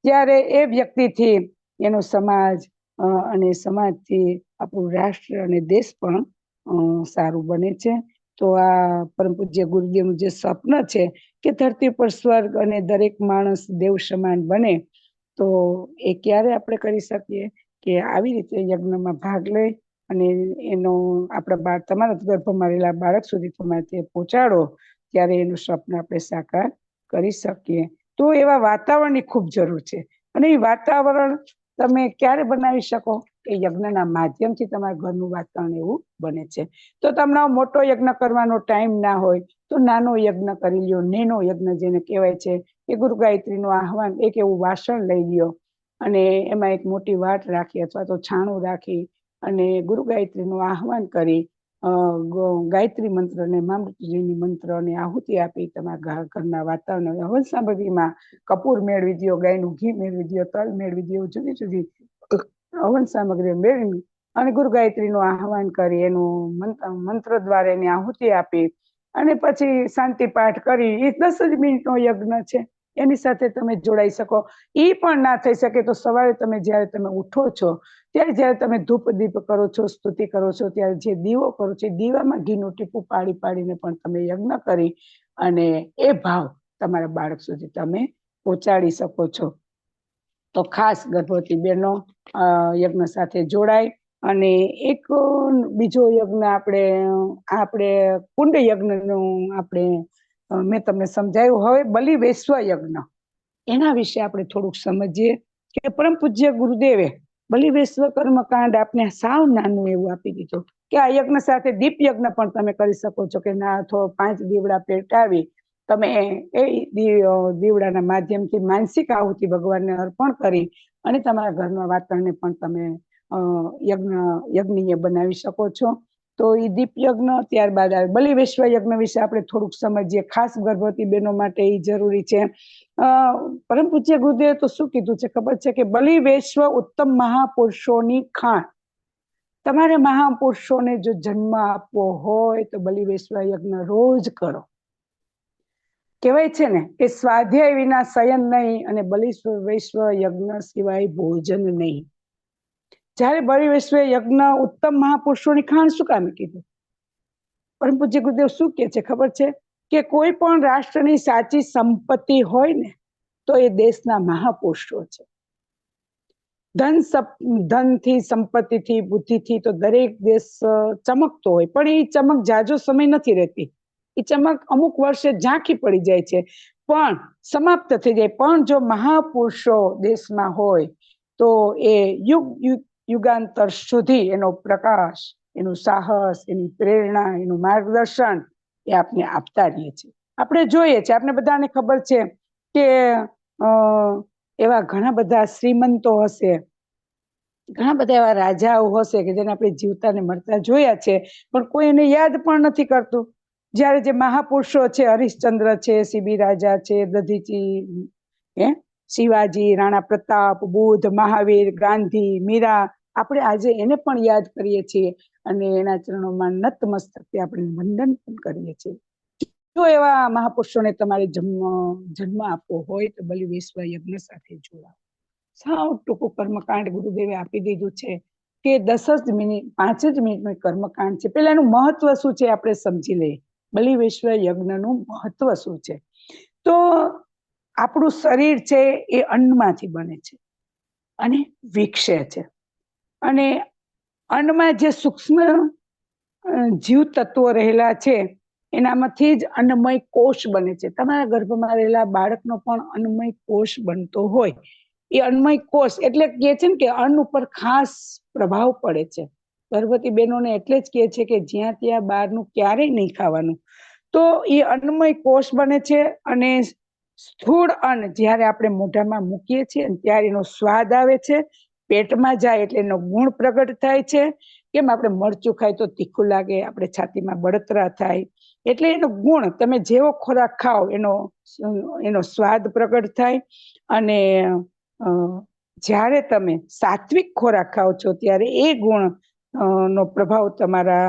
ત્યારે એ વ્યક્તિથી એનો સમાજ, અને સમાજથી આપણું રાષ્ટ્ર અને દેશ પણ સારું બને છે. તો આ પરમ પૂજ્ય ગુરુદેવનું જે સ્વપ્ન છે કે ધરતી પર સ્વર્ગ અને દરેક માણસ દેવ સમાન બને, તો એ ક્યારે આપણે કરી શકીએ કે આવી રીતે યજ્ઞમાં ભાગ લઈ અને એનો આપણા તમારા ગર્ભમાં રહેલા બાળક સુધી તમે તે પહોંચાડો, ત્યારે એનું સ્વપ્ન આપણે સાકાર કરી શકીએ. તો એવા વાતાવરણની ખૂબ જરૂર છે. અને એ વાતાવરણ તમે ક્યારે બનાવી શકો? એ યજ્ઞના માધ્યમથી તમારા ઘરનું વાતાવરણ એવું બને છે. તો તમને મોટો યજ્ઞ કરવાનો ટાઈમ ના હોય તો નાનો યજ્ઞ કરી લ્યો. નેનો યજ્ઞ જેને કહેવાય છે, એ ગુરુ ગાયત્રીનું આહવાન, એક એવું વાસણ લઈ લ્યો અને એમાં એક મોટી વાટ રાખી અથવા તો છાણું રાખી અને ગુરુ ગાયત્રીનું આહવાન કરી ગાયત્રી મંત્ર અને મામૃત્યુંજયની મંત્ર અને આહુતિ આપી તમારા ઘરના વાતાવરણ હવન સામગ્રીમાં કપૂર મેળવી દો, ગાયનું ઘી મેળવી દો, તલ મેળવી દો, જુદી જુદી હવન સામગ્રી મેળવી અને ગુરુ ગાયત્રીનું આહવાન કરી એનું મંત્ર દ્વારા એની આહુતિ આપી અને પછી શાંતિ પાઠ કરી. એ 10 જ મિનિટનો યજ્ઞ છે, એની સાથે તમે જોડાઈ શકો. એ પણ ના થઈ શકે તો સવારે જ્યારે તમે ઉઠો છો ત્યારે જ્યારે તમે ધૂપ દીપ કરો છો, સ્તુતિ કરો છો, ત્યારે જે દીવો કરો છો, દીવામાં ઘીનું ટીપું પાડી પાડીને પણ તમે યજ્ઞ કરી અને એ ભાવ તમારા બાળક સુધી તમે પહોંચાડી શકો છો. તો ખાસ ગર્ભવતી બહેનો યજ્ઞ સાથે જોડાય. અને એક બીજો યજ્ઞ આપણે કુંડ યજ્ઞનું મેં તમને સમજાયું. હવે બલિ વૈશ્વ યજ્ઞ, એના વિશે આપણે થોડુંક સમજીએ કે પરમ પૂજ્ય ગુરુદેવે બલિ વૈશ્વ કર્મકાંડ આપને સાવ નાનું એવું આપી દીધું કે આ યજ્ઞ સાથે દીપ યજ્ઞ પણ તમે કરી શકો છો, કે ના તો 5 દીવડા પેટાવી તમે એ દીવડાના માધ્યમથી માનસિક આહુતિ ભગવાનને અર્પણ કરી અને તમારા ઘરના વાતાવરણને પણ તમે યજ્ઞીય બનાવી શકો છો. તો એ દીપ યજ્ઞ, ત્યારબાદ આવે બલિ વૈશ્વ યજ્ઞ વિશે આપણે થોડુંક સમજીએ. ખાસ ગર્ભવતી બહેનો માટે એ જરૂરી છે. પરમ પૂજ્ય ગુરુદેવ તો શું કીધું છે ખબર છે કે બલિ વૈશ્વ ઉત્તમ મહાપુરુષોની ખાણ. તમારે મહાપુરુષોને જો જન્મ આપવો હોય તો બલિ વૈશ્વ યજ્ઞ રોજ કરો. કહેવાય છે ને કે સ્વાધ્યાય વિના શયન નહીં અને બલિ વૈશ્વ યજ્ઞ સિવાય ભોજન નહીં. જ્યારે બલિ વૈશ્વ યજ્ઞ ઉત્તમ મહાપુરુષોની ખાણ શું કામ કીધું? પરમ પૂજ્ય ગુરુદેવ શું કે છે ખબર છે કે કોઈ પણ રાષ્ટ્રની સાચી સંપત્તિ હોય ને તો એ દેશના મહાપુરુષો છે. ધનથી, સંપત્તિથી, બુદ્ધિથી તો દરેક દેશ ચમકતો હોય, પણ એ ચમક જાજો સમય નથી રહેતી. એ ચમક અમુક વર્ષે ઝાંખી પડી જાય છે, પણ સમાપ્ત થઈ જાય. પણ જો મહાપુરુષો દેશમાં હોય તો એ યુગાંતર સુધી એનો પ્રકાશ, એનું સાહસ, એની પ્રેરણા, એનું માર્ગદર્શન એ આપણે આપતા રહીએ છીએ. આપણે જોઈએ છે, આપણે બધાને ખબર છે કે એવા ઘણા બધા શ્રીમંતો હશે, ઘણા બધા એવા રાજાઓ હશે કે જેને આપણે જીવતા ને મરતા જોયા છે, પણ કોઈ એને યાદ પણ નથી કરતું. જ્યારે જે મહાપુરુષો છે, હરિશ્ચંદ્ર છે, સીબી રાજા છે, દધીચી, શિવાજી, રાણા પ્રતાપ, બુદ્ધ, મહાવીર, ગાંધી, મીરા, આપણે આજે એને પણ યાદ કરીએ છીએ અને એના ચરણોમાં નતમસ્તકે આપણે વંદન પણ કરીએ છીએ. જો એવા મહાપુરુષોને તમારે જન્મ આપવો હોય તો બલિ વિશ્વ યજ્ઞ સાથે જોડાઓ. સાવ ટૂંકું કર્મકાંડ ગુરુદેવે આપી દીધું છે કે 10 જ મિનિટ 5 જ મિનિટનું કર્મકાંડ છે. પેલા એનું મહત્વ શું છે આપણે સમજી લઈએ. બલિ વિશ્વ યજ્ઞનું મહત્વ શું છે? તો આપણું શરીર છે એ અન્નમાંથી બને છે અને વિકસે છે. અને અન્નમાં જે સૂક્ષ્મ જીવ તત્વો રહેલા છે એનામાંથી જ અન્નમય કોષ બને છે. તમારા ગર્ભમાં રહેલા બાળકનો પણ અન્નમય કોષ બનતો હોય. એ અન્નમય કોષ એટલે કે છે ને કે અન્ન ઉપર ખાસ પ્રભાવ પડે છે. ગર્ભવતી બહેનોને એટલે જ કહે છે કે જ્યાં ત્યાં બહારનું ક્યારેય નહીં ખાવાનું. તો એ અન્નમય કોષ બને છે અને સ્થૂળ અન્ન જ્યારે આપણે મોઢામાં મૂકીએ છીએ ત્યારે એનો સ્વાદ આવે છે. પેટમાં જાય એટલે એનો ગુણ પ્રગટ થાય છે. કેમ આપણે મરચું ખાય તો તીખું લાગે, આપણે છાતીમાં બળતરા થાય, એટલે એનો ગુણ, તમે જેવો ખોરાક ખાઓ એનો સ્વાદ પ્રગટ થાય. અને જ્યારે તમે સાત્વિક ખોરાક ખાઓ છો ત્યારે એ ગુણ નો પ્રભાવ તમારા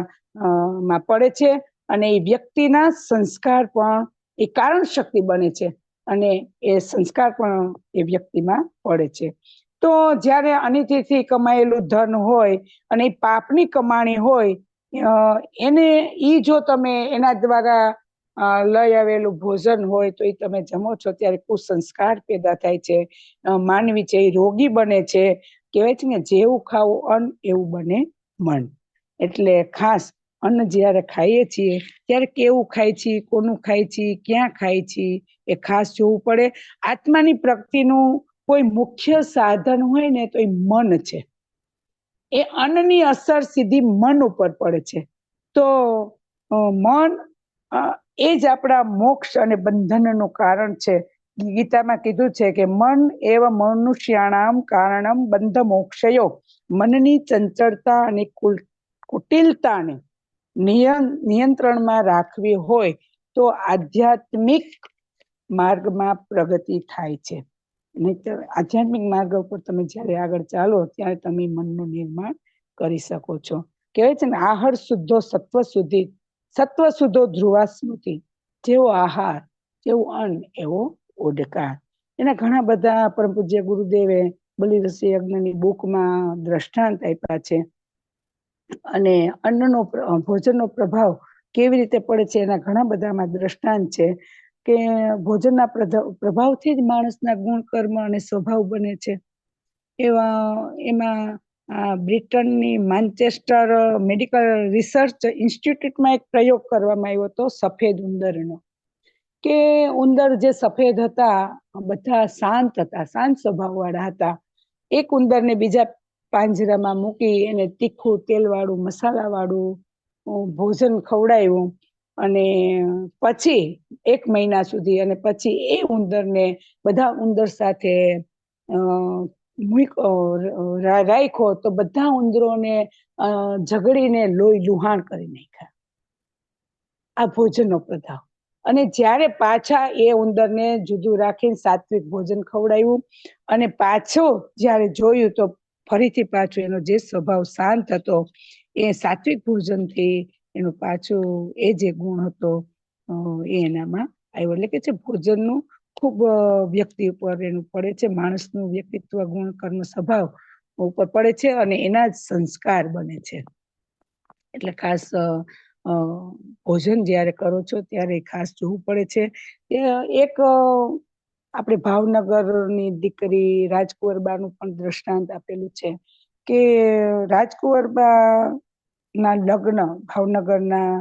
માં પડે છે અને એ વ્યક્તિના સંસ્કાર પણ એ કારણ શક્તિ બને છે અને એ સંસ્કાર પણ એ વ્યક્તિમાં પડે છે. તો જ્યારે અનિતિથી કમાયેલું ધન હોય અને એ પાપની કમાણી હોય એને ઈ જો તમે એના દ્વારા લઈ આવેલું ભોજન હોય તો એ તમે જમો છો ત્યારે કુસંસ્કાર પેદા થાય છે. માનવી છે એ રોગી બને છે. કહેવાય છે ને જેવું ખાવું અન્ન એવું બને મન. એટલે ખાસ અન્ન જ્યારે ખાઈએ છીએ ત્યારે કેવું ખાય છે, કોનું ખાય છે, ક્યાં ખાય છે એ ખાસ જોવું પડે. આત્માની પ્રગતિનું કોઈ મુખ્ય સાધન હોય ને તો એ મન છે. એ અન્નની અસર સીધી મન ઉપર પડે છે. તો મન એ જ આપણા મોક્ષ અને બંધનનું કારણ છે. ગીતામાં કીધું છે કે મન એવ મનુષ્યાણામ કારણમ બંધ મોક્ષયો. મનની ચંચળતા અને કુટિલતાને નિયંત્રણમાં રાખવી હોય તો આધ્યાત્મિક માર્ગમાં પ્રગતિ થાય છે. નહીંતર આધ્યાત્મિક માર્ગ ઉપર તમે જ્યારે આગળ ચાલો ત્યારે તમે મનનું નિર્માણ કરી શકો છો. કહેવાય છે ને આહાર શુદ્ધો સત્વ શુદ્ધિ, સત્વ શુદ્ધો ધ્રુવા સ્મૃતિ. જેવો આહાર જેવું અન્ન એવો ઓડકાર. એના ઘણા બધા પરમ પૂજ્ય ગુરુદેવે બલિ વિશ્વ યજ્ઞની બુકમાં દ્રષ્ટાંત આપ્યા છે. અને અન્નનો ભોજનનો પ્રભાવ કેવી રીતે પડે છે એના ઘણા બધામાં દ્રષ્ટાંત છે કે ભોજનના પ્રભાવથી જ માણસના ગુણ, કર્મ અને સ્વભાવ બને છે. એમાં બ્રિટનની માન્ચેસ્ટર મેડિકલ રિસર્ચ ઇન્સ્ટિટ્યૂટમાં એક પ્રયોગ કરવામાં આવ્યો હતો સફેદ ઉંદરનો. કે ઉંદર જે સફેદ હતા બધા શાંત હતા, શાંત સ્વભાવવાળા હતા. એક ઉંદરને બીજા પાંજરામાં મૂકી એને તીખું, તેલવાળું, મસાલાવાળું ભોજન ખવડાવ્યું અને પછી 1 મહિના સુધી, અને પછી એ ઉંદરને બધા ઉંદર સાથે રાખ્યો તો બધા ઉંદરોને ઝઘડીને લોહી લુહાણ કરી નાખ્યા. આ ભોજનનો પ્રભાવ. અને જ્યારે પાછા એ ઉંદરને જુદું રાખીને સાત્વિક ભોજન ખવડાવ્યું અને પાછો જ્યારે જોયું તો ફરીથી પાછો એનો જે સ્વભાવ શાંત હતો એ સાત્વિક ભોજનથી એનું પાછું એ જે ગુણ હતો એ એનામાં આવ્યો. એટલે કે છે ભોજનનું ખૂબ વ્યક્તિ ઉપર એનું પડે છે. માણસનું વ્યક્તિત્વ, ગુણ, કર્મ, સ્વભાવ ઉપર પડે છે અને એના જ સંસ્કાર બને છે. એટલે ખાસ ભોજન જ્યારે કરો છો ત્યારે ખાસ જોવું પડે છે. એક આપણે ભાવનગરની દીકરી રાજકુંવરબાનું પણ દ્રષ્ટાંત આપેલું છે કે રાજકુંવરબા ના લગ્ન ભાવનગરના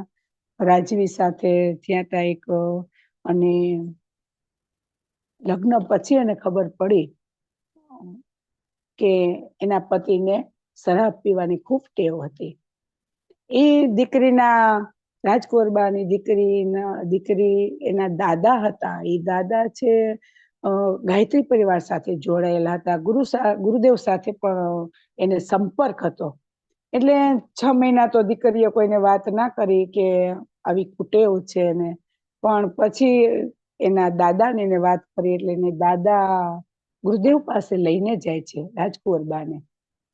રાજવી સાથે થયા હતા એક. અને લગ્ન પછી એને ખબર પડી કે એના પતિને શરાબ પીવાની ખૂબ ટેવ હતી. એ દીકરીના રાજકુંવરબાની દીકરી એના દાદા હતા. એ દાદા છે ગાયત્રી પરિવાર સાથે જોડાયેલા હતા. ગુરુદેવ સાથે પણ એને સંપર્ક હતો. એટલે 6 મહિના તો દીકરીએ કોઈને વાત ના કરી કે આવી કુટેવ છે ને. પણ પછી એના દાદાને એને વાત કરી એટલે એને દાદા ગુરુદેવ પાસે લઈને જાય છે રાજકુંવરબાને.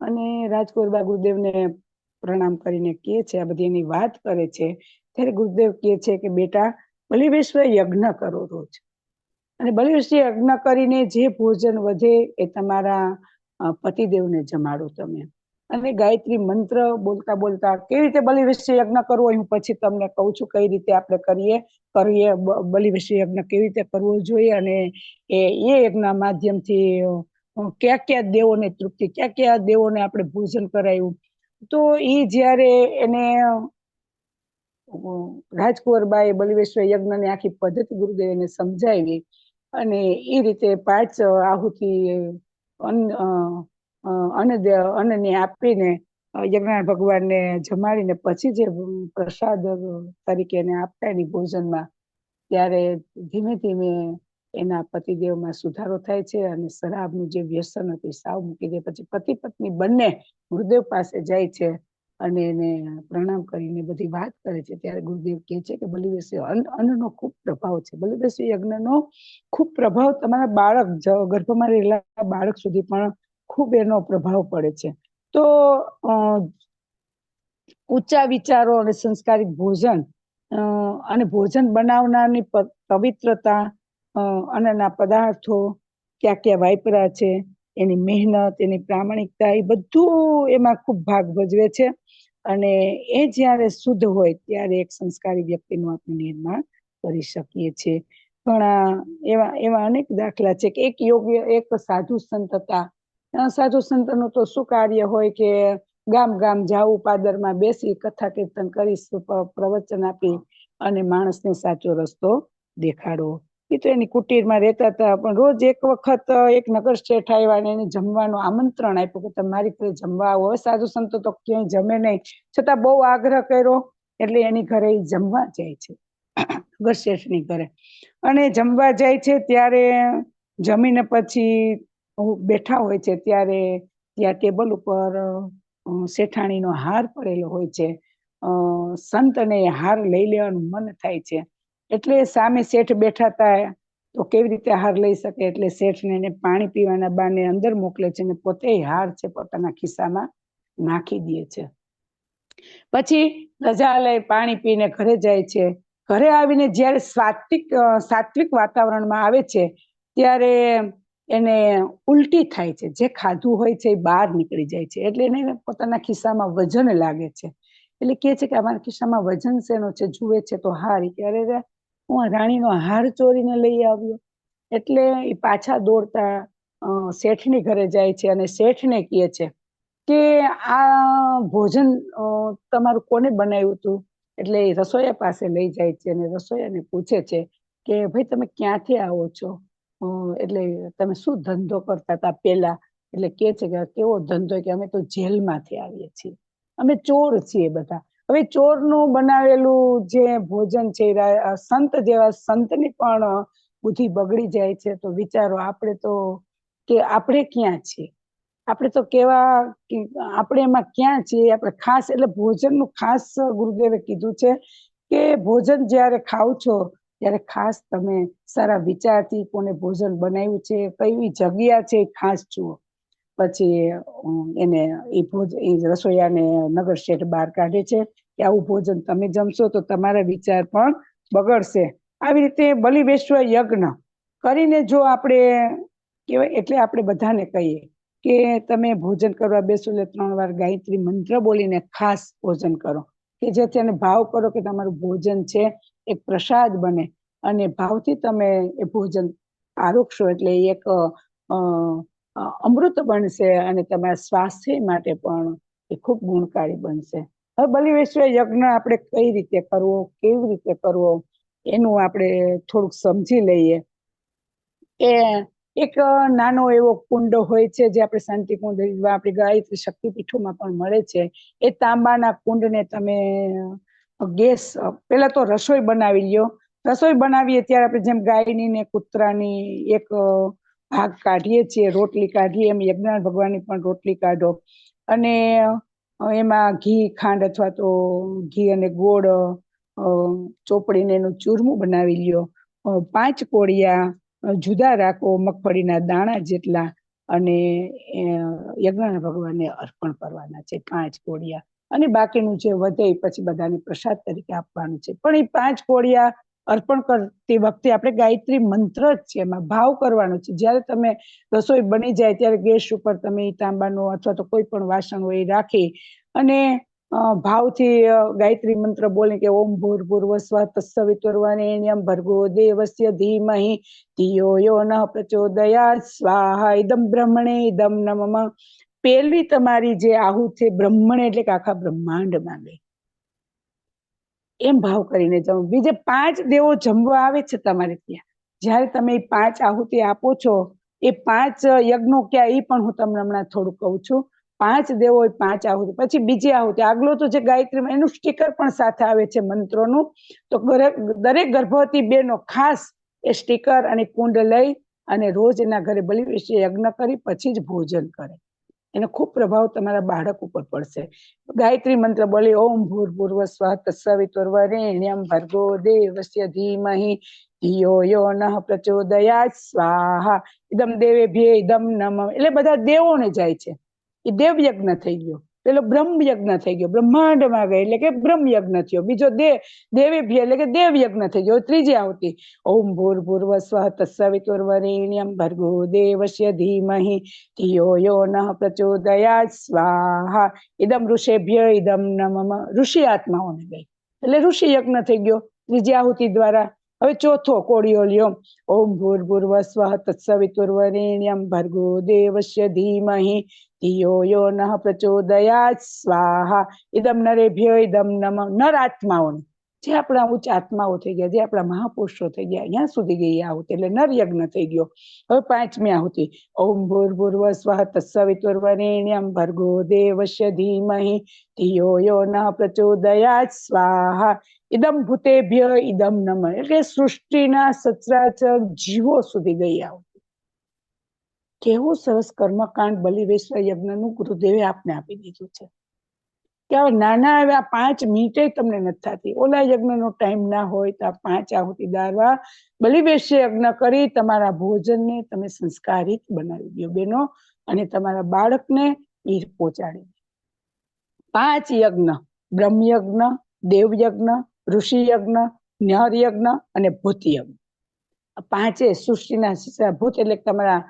અને રાજકુંવરબા ગુરુદેવને પ્રણામ કરીને કહે છે, આ બધી એની વાત કરે છે, ત્યારે ગુરુદેવ કહે છે કે બેટા બલિવેશ્વર યજ્ઞ કરો રોજ, અને બલિવેશ્વર યજ્ઞ કરીને જે ભોજન વધે એ તમારા પતિદેવને જમાડો તમે. અને ગાયત્રી મંત્ર બોલતા બોલતા કેવી રીતે બલિવેશ્વર યજ્ઞ કરવો હું પછી તમને કહું છું, કઈ રીતે આપણે કરીએ બલિવેશ્વર યજ્ઞ કેવી રીતે કરવો જોઈએ, અને એ યજ્ઞના માધ્યમથી કયા કયા દેવોને તૃપ્તિ, કયા કયા દેવોને આપણે ભોજન કરાયું. તો એ જ્યારે એને રાજકુંવરબાએ બલિવેશ્વર યજ્ઞની આખી પદ્ધતિ ગુરુદેવને સમજાવી, અને એ રીતે 5 આહુતિ અન્નને આપીને યજ્ઞનાથ ભગવાનને જમાડીને પછી જે પ્રસાદ તરીકે એને આપતા એની ભોજનમાં, ત્યારે ધીમે ધીમે એના પતિદેવમાં સુધારો થાય છે, અને શરાબનું જે વ્યસન હતું સાવ મૂકી દે. પછી પતિ પત્ની બંને ગુરુદેવ પાસે જાય છે અને એને પ્રણામ કરીને બધી વાત કરે છે. ત્યારે ગુરુદેવ કહે છે કે બલિવેશ્વર અન્નનો ખૂબ પ્રભાવ છે, બલિવેશ્વર યજ્ઞનો ખૂબ પ્રભાવ તમારા બાળક ગર્ભમાં રહેલા બાળક સુધી પણ ખૂબ એનો પ્રભાવ પડે છે. તો ઊંચા વિચારો અને સંસ્કારિક ભોજન અને ભોજન બનાવનારની પવિત્રતા, અન્નના પદાર્થો ક્યાં ક્યાં વાપરા છે, એની મહેનત, એની પ્રામાણિકતા, એ બધું એમાં ખૂબ ભાગ ભજવે છે. અને એ જ્યારે શુદ્ધ હોય ત્યારે એક સંસ્કારી વ્યક્તિનું આપણે નિર્માણ કરી શકીએ છીએ. ઘણા એવા અનેક દાખલા છે કે એક સાધુ સંત હતા. સાધુ સંતનું તો શું કાર્ય હોય કે ગામ ગામ જાવું, પાદરમાં બેસી કથા કીર્તન કરી, પ્રવચન આપી અને માણસને સાચો રસ્તો દેખાડવો. એ તો એની કુટીરમાં રહેતા હતા, પણ રોજ એક વખત એક નગર શેઠ આવ્યા અને એને જમવાનું આમંત્રણ આપ્યું કે તમારી ઘરે જમવા આવો. સાધુ સંતો તો ક્યાંય જમે નહીં, છતાં બહુ આગ્રહ કર્યો એટલે એની ઘરે જમવા જાય છે, નગર શેઠની ઘરે. અને જમવા જાય છે ત્યારે જમીને પછી બેઠા હોય છે, ત્યારે ત્યાં ટેબલ ઉપર શેઠાણીનો હાર પડેલો હોય છે. સંતને હાર લઈ લેવાનું મન થાય છે, એટલે સામે શેઠ બેઠા હતા, તો કેવી રીતે હાર લઈ શકે, એટલે શેઠને એને પાણી પીવાના બાને અંદર મોકલે છે, અને પોતે હાર છે પોતાના ખિસ્સામાં નાખી દે છે. પછી રજા લઈ પાણી પીને ઘરે જાય છે. ઘરે આવીને જ્યારે સાત્વિક વાતાવરણમાં આવે છે ત્યારે એને ઉલટી થાય છે, જે ખાધું હોય છે એ બહાર નીકળી જાય છે. એટલે એને પોતાના ખિસ્સામાં વજન લાગે છે, એટલે કહે છે કે અમારા ખિસ્સામાં વજન શેનો છે, જુએ છે તો હાર. ત્યારે હું રાણીનો હાર ચોરીને લઈ આવ્યો. એટલે એ પાછા દોડતા શેઠની ઘરે જાય છે, અને શેઠને કહે છે કે આ ભોજન તમારું કોને બનાવ્યું હતું. એટલે રસોઈયા પાસે લઈ જાય છે, અને રસોઈયાને પૂછે છે કે ભાઈ તમે ક્યાંથી આવો છો, એટલે તમે શું ધંધો કરતા હતા પેલા. એટલે કે છે કે કેવો ધંધો, કે અમે તો જેલમાંથી આવીએ છીએ, અમે ચોર છીએ બધા. હવે ચોરનું બનાવેલું જે ભોજન છે, સંત જેવા સંતની પણ બુદ્ધિ બગડી જાય છે. તો વિચારો આપણે તો કે આપણે ક્યાં છીએ, આપણે તો કેવા, આપણે એમાં ક્યાં છીએ. આપણે ખાસ એટલે ભોજનનું ખાસ ગુરુદેવે કીધું છે કે ભોજન જ્યારે ખાવ છો ત્યારે ખાસ તમે સારા વિચારથી કોને ભોજન બનાવ્યું છે, કઈ જગ્યા છે, ખાસ જુઓ. પછી એને એ રસોઈયાને નગર શેઠ બહાર કાઢે છે કે આવું ભોજન તમે જમશો તો તમારા વિચાર પણ બગડશે. આવી રીતે બલિવેશ્વર યજ્ઞ કરીને જો આપણે કહેવાય, એટલે આપણે બધાને કહીએ કે તમે ભોજન કરવા બેસો એટલે 3 વાર ગાયત્રી મંત્ર બોલીને ખાસ ભોજન કરો, કે જેથી એને ભાવ કરો કે તમારું ભોજન છે એક પ્રસાદ બને, અને ભાવથી તમે એ ભોજન આરોગશો એટલે એક અમૃત બનશે, અને તમારા સ્વાસ્થ્ય માટે પણ એ ખૂબ ગુણકારી બનશે. હવે બલિવેશ્વર યજ્ઞ આપણે કઈ રીતે કરવો, કેવી રીતે કરવો, એનું આપણે થોડુંક સમજી લઈએ. એક નાનો એવો કુંડ હોય છે જે આપણે શાંતિ કુંડ, આપણી ગાયત્રી શક્તિપીઠોમાં પણ મળે છે. એ તાંબાના કુંડને તમે ગેસ, પેલા તો રસોઈ બનાવી લ્યો. રસોઈ બનાવીએ ત્યારે આપણે જેમ ગાયની ને કૂતરાની એક ભાગ કાઢીએ છીએ, રોટલી કાઢીએ, એમ યજ્ઞનાથ ભગવાનની પણ રોટલી કાઢો, અને એમાં ઘી, ખાંડ અથવા તો ઘી અને ગોળ ચોપડીને એનું ચૂરમું બનાવી લ્યો. 5 કોળિયા જુદા રાખો, મગફળીના દાણા જેટલા, અને યજ્ઞનાથ ભગવાનને અર્પણ કરવાના છે 5 કોળિયા. અને બાકીનું જે વધે એ પછી બધાને પ્રસાદ તરીકે આપવાનું છે. પણ એ 5 કોળિયા અર્પણ કરતી વખતે આપણે ગાયત્રી મંત્ર જ છે, એમાં ભાવ કરવાનો છે. જ્યારે તમે રસોઈ બની જાય ત્યારે ગેસ ઉપર તમે તાંબાનો અથવા તો કોઈ પણ વાસણ હોય એ રાખી અને ભાવથી ગાયત્રી મંત્ર બોલે કે ઓમ ભૂર્ભુવઃ સ્વઃ તત્સવિતુર્વરેણ્યં ભર્ગો દેવસ્ય ધીમહિ ધિયો યો નઃ પ્રચોદયાત્ સ્વાહા ઇદં બ્રહ્મણે ઇદં નમઃ. પહેલી તમારી જે આહુતિ છે બ્રહ્મણે એટલે કે આખા બ્રહ્માંડમાં ગઈ, એમ ભાવ કરીને જમો. બીજે 5 દેવો જમવા આવે છે તમારે ત્યાં. જ્યારે તમે 5 આહુતિ આપો છો, એ 5 યજ્ઞો ક્યાં એ પણ હું તમને હમણાં થોડું કહું છું. 5 દેવો 5 આહુતિ, પછી બીજી આહુતિ આગલો તો જે ગાયત્રી એનું સ્ટીકર પણ સાથે આવે છે મંત્રોનું. તો દરેક ગર્ભવતી બેનો ખાસ એ સ્ટીકર અને કુંડ લઈ અને રોજ એના ઘરે બલિ વિશે યજ્ઞ કરી પછી જ ભોજન કરે. એનો ખૂબ પ્રભાવ તમારા બાળક ઉપર પડશે. ગાયત્રી મંત્ર બોલી ઓમ ભૂર્ભુવઃ સ્વઃ તત્સવિતુર્વરેણ્યં ભર્ગો દેવસ્ય ધીમહિ ધિયો યો નઃ પ્રચોદયાત્ સ્વાહા ઇદં દેવેભ્યો ઇદં નમઃ. એટલે બધા દેવોને જાય છે. એ દેવ યજ્ઞ થઈ ગયો. પેલો બ્રહ્મ યજ્ઞ થઈ ગયો, બ્રહ્માંડમાં ગઈ એટલે કે બ્રહ્મ યજ્ઞ થયો. બીજો દેવેભ્ય એટલે કે દેવ યજ્ઞ થઈ ગયો. ત્રીજી આવતી ઓમ ભૂર્ભુવઃ સ્વઃ તત્સવિતુર્વરેણ્યં ભર્ગો દેવસ્ય ધીમહિ ધિયો યો નઃ પ્રચોદયાત્ સ્વાહા ઇદં ઋષેભ્ય ઇદં નમઃ. ઋષિ આત્માઓને ગઈ એટલે ઋષિ યજ્ઞ થઈ ગયો ત્રીજી આહુતિ દ્વારા. હવે ચોથો કોળિયો લ્યો. ઓમ ભૂર્ભુવઃ સ્વઃ તત્સવિતુર્વરેણ્યં ભર્ગો દેવસ્ય ધીમહિ ધિયો યો નઃ પ્રચોદયાત્ સ્વાહા ઇદં નરેભ્ય ઇદં નમઃ. નર આત્માઓને, જે આપણા ઉચ્ચ આત્માઓ થઈ ગયા, જે આપણા મહાપુરુષો થઈ ગયા, અહીંયા સુધી ગઈ આહુતિ એટલે નર યજ્ઞ થઈ ગયો. હવે 5મી આહુતિ ઓમ ભૂર્ભુવઃ સ્વઃ તત્સવિતુર્વરેણ્યં ભર્ગો દેવસ્ય ધીમહિ ધિયો યો નઃ પ્રચોદયાત્ સ્વાહા ઇદં ભૂતેભ્ય ઇદં નમઃ. એટલે સૃષ્ટિના સચરાચર જીવો સુધી ગઈ આહુતિ. કેવું સરસ કર્મકાંડ બલિ વૈશ્વ યજ્ઞનું ગુરુદેવે આપને આપી દીધું છે કે હવે નાના એવા 5 મિનિટે તમને નથી થતી. ઓલા યજ્ઞનો ટાઈમ ના હોય તો 5 આહુતિ દારવા બલિ વૈશ્વ યજ્ઞ કરી તમારા ભોજનને તમે સંસ્કારિત બનાવી દો બેનો, અને તમારા બાળકને એ પહોંચાડી દો. 5 યજ્ઞ, બ્રહ્મ યજ્ઞ, દેવ યજ્ઞ, ઋષિ યજ્ઞ, નર યજ્ઞ અને ભૂત યજ્ઞ. 5 સૃષ્ટિના ભૂત એટલે તમારા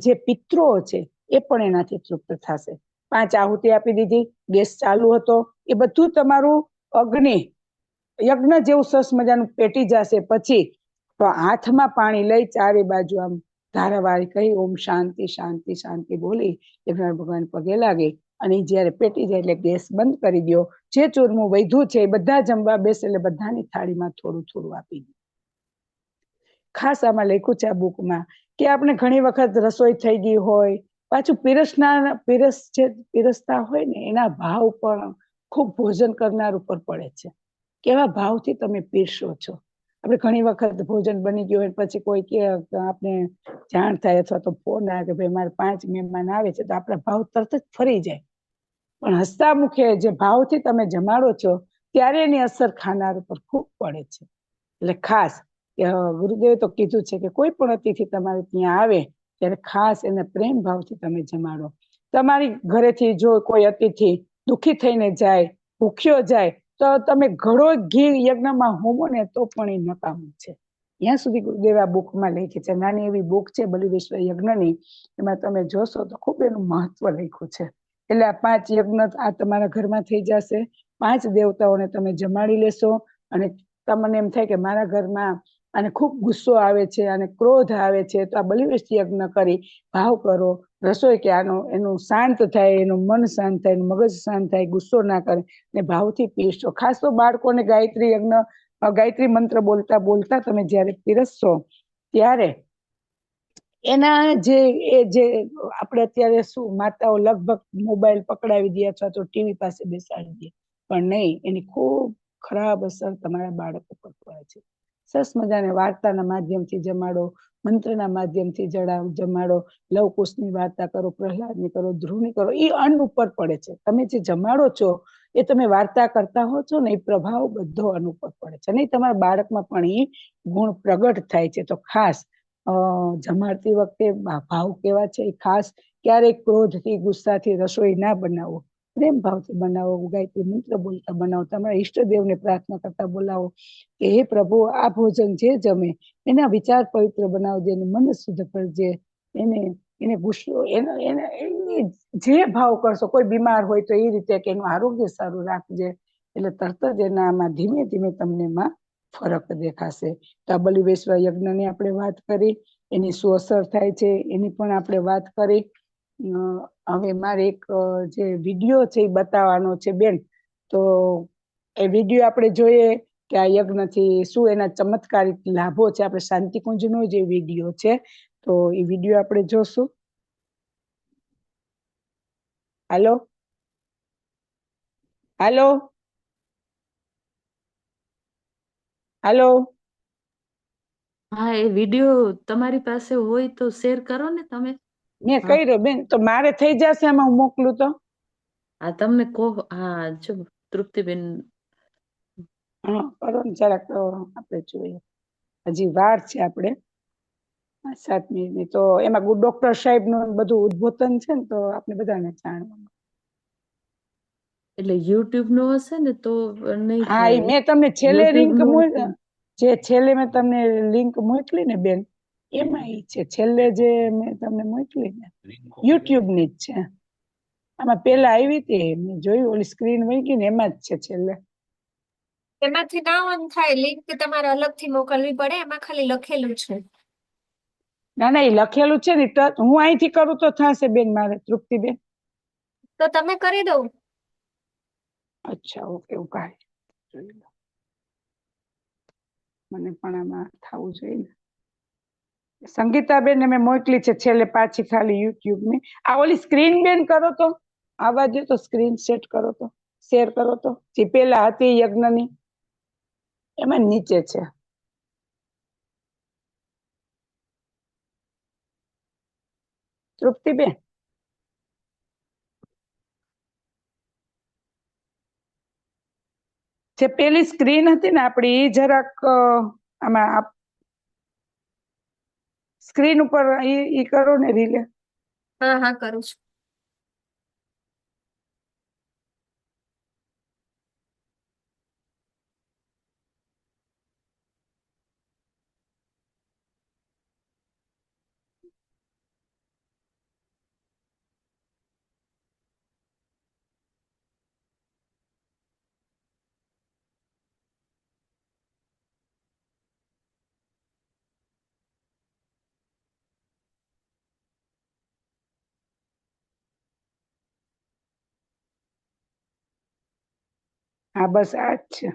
જે પિત્રો છે એ પણ એનાથી તૃપ્ત થશે. 5 આહુતિ આપી દીધી, ગેસ ચાલુ હતો, એ બધું તમારું અગ્નિ યજ્ઞ જેવું સરસ મજાનું પેટી જશે. પછી તો હાથમાં પાણી લઈ ચારે બાજુ આમ ધારાવાળી કહી ઓમ શાંતિ શાંતિ શાંતિ બોલી યજ્ઞ ભગવાન પગે લાગે અને જયારે પેટી જાય એટલે ગેસ બંધ કરી દો. જે ચૂરમું વધ્યું છે એ બધા જમવા બેસે એટલે બધાની થાળીમાં થોડું થોડું આપી દો. ખાસ આમાં લખ્યું છે આ બુકમાં કે આપણે ઘણી વખત રસોઈ થઈ ગઈ હોય, પાછું પીરસતા હોય ને એના ભાવ પણ ખૂબ ભોજન કરનાર ઉપર પડે છે. કેવા ભાવથી તમે પીરસો છો. આપણે ઘણી વખત ભોજન બની ગયું હોય પછી કોઈ કે આપણે જાણ થાય અથવા તો ફોન આવે કે ભાઈ મારે 5 મહેમાન આવે છે, તો આપણા ભાવ તરત જ ફરી જાય. પણ હસતા મુખે જે ભાવથી તમે જમાડો છો ત્યારે એની અસર ખાનાર ઉપર ખૂબ પડે છે. એટલે ખાસ ગુરુદેવે તો કીધું છે કે કોઈ પણ અતિથિ તમારે ત્યાં આવે ત્યારે ખાસ એને પ્રેમ ભાવથી તમે જમાડો. તમારી ઘરેથી જો કોઈ અતિથિ દુઃખી થઈને જાય, ભૂખ્યો જાય, તો તમે ઘડો ઘી યજ્ઞમાં હોમો ને તો પણ એ નકામું છે. ત્યાં સુધી ગુરુદેવ આ બુકમાં લખી છે. નાની એવી બુક છે બલિ વૈશ્વ યજ્ઞની, એમાં તમે જોશો તો ખૂબ એનું મહત્વ લખ્યું છે. એટલે આ 5 યજ્ઞ આ તમારા ઘરમાં થઈ જશે. 5 દેવતાઓને તમે જમાડી લેશો અને તમને એમ થાય કે મારા ઘરમાં અને ખૂબ ગુસ્સો આવે છે અને ક્રોધ આવે છે, તો આ બલિ વૈશ્વ યજ્ઞ કરી ભાવ કરો રસોઈ કે એનું શાંત થાય, એનું મન શાંત થાય, એનું મગજ શાંત થાય, ગુસ્સો ના કરે ને ભાવથી પીરસો. ખાસ તો બાળકોને ગાયત્રી યજ્ઞ ગાયત્રી મંત્ર બોલતા બોલતા તમે જ્યારે પીરસશો ત્યારે એના જે આપણે અત્યારે શું માતાઓ લગભગ મોબાઈલ પકડાવી દે અથવા તો ટીવી પાસે બેસાડી દે, પણ નહીં, એની ખૂબ ખરાબ અસર તમારા બાળક ઉપર પડે છે. સરસ મજાને વાર્તાના માધ્યમથી જમાડો, મંત્રના માધ્યમથી જમાડો, લવકુશની વાર્તા કરો, પ્રહલાદની કરો, ધ્રુવની કરો, એ અન્ન ઉપર પડે છે. તમે જે જમાડો છો એ તમે વાર્તા કરતા હો છો ને, એ પ્રભાવ બધો અન્ન ઉપર પડે છે અને તમારા બાળકમાં પણ એ ગુણ પ્રગટ થાય છે. તો ખાસ જમાડતી વખતે ભાવ કેવા છે એ ખાસ ક્યારેક ક્રોધથી ગુસ્સાથી રસોઈ ના બનાવો. પ્રેમ ભાવથી બનાવો, ગાયત્રી મંત્ર બોલતા બનાવો, તમારા ઈષ્ટદેવને પ્રાર્થના કરતા બોલાવો કે હે પ્રભુ, આ ભોજન જે જમે એના વિચાર પવિત્ર બનાવજે, એનું મન શુદ્ધ કરજે, એને ગુસ્સો એને જે ભાવ કરશો, કોઈ બીમાર હોય તો એ રીતે કે એનું આરોગ્ય સારું રાખજે, એટલે તરત જ એનામાં ધીમે ધીમે તમને એમાં ફરક દેખાશે. તો આ બલિ વૈશ્વ યજ્ઞની આપણે વાત કરી, એની શું અસર થાય છે એની પણ આપણે વાત કરી. હવે મારે એક જે વિડીયો છે એ બતાવવાનો છે બેન, તો એ વિડીયો આપણે જોઈએ કે આ યજ્ઞથી શું એના ચમત્કારિક લાભો છે. આપણે શાંતિકુંજનો જે વિડીયો છે, તો એ વિડીયો આપણે જોશું. હાલો હાલો હાલો. હા, એ વિડીયો તમારી પાસે હોય તો શેર કરો ને તમે. મેં હા કર્યો બેન, તો મારે થઈ જશે એમાં હું મોકલું તો? આ તમને કહો. હા, જો તૃપ્તિબેન. હા, કરો ને જરાક, આપણે જોઈએ, હજી વાર છે આપણે 7 મિનિટની. તો એમાં ડોક્ટર સાહેબ નું બધું ઉદ્બોધન છે ને, તો આપણે બધાને જાણવાનું. એટલે યુટ્યુબ નો હશે ને તો નહીં હા, એ થાય. મેં તમને છેલ્લે યુટ્યુબ લિંક નો જે છેલ્લે મેં તમને લિંક મોકલી ને બેન, એમાં ઈ છે છેલ્લે જે મેં તમને મોકલી ને, યુટ્યુબ ની જ છે. આમાં પેલા આવી હતી, મેં જોયું, ઓલી સ્ક્રીન મૂકી ને એમાં જ છે છેલ્લે. એમાંથી ના ઓન થાય, લિંક તમારે અલગથી મોકલવી પડે, એમાં ખાલી લખેલું છે. ના ના, એ લખેલું છે ને, હું અહીંથી કરું તો થશે બેન મારે, તૃપ્તિબેન? તો તમે કરી દો. અચ્છા, ઓકે, જોઈ લો. મને પણ આમાં થવું જોઈએ ને. સંગીતાબેન મેં મોકલી છે છેલ્લે, પાછી ખાલી યુટ્યુબ ની. આ ઓલી સ્ક્રીન બેન કરો તો, આવા દો તો, સ્ક્રીન સેટ કરો તો, શેર કરો તો, જે પેલા હતી યજ્ઞની એમાં નીચે છે. તૃપ્તિબેન, જે પેલી સ્ક્રીન હતી ને આપડી, એ જરાક આમાં સ્ક્રીન ઉપર ઈ કરો ને રીલે. હા હા, કરું છું. હા, બસ આ જ છે.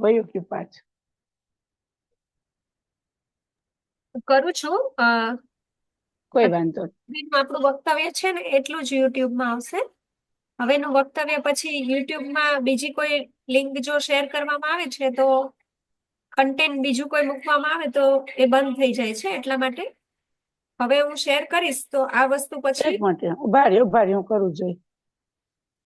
વયું કે પાછું કરું છું. કોઈ વાંધો આપણું વક્તવ્ય છે ને એટલું જ યુટ્યુબમાં આવશે. હવેનું વક્તવ્ય પછી યુટ્યુબમાં બીજી કોઈ લિંક જો શેર કરવામાં આવે છે તો કન્ટેન્ટ બીજું કોઈ મૂકવામાં આવે તો એ બંધ થઈ જાય છે. એટલા માટે હવે હું શેર કરીશ તો આ વસ્તુ એક પછી મિનિટ ઉભા રહ્યો, હું કરું જોઈ.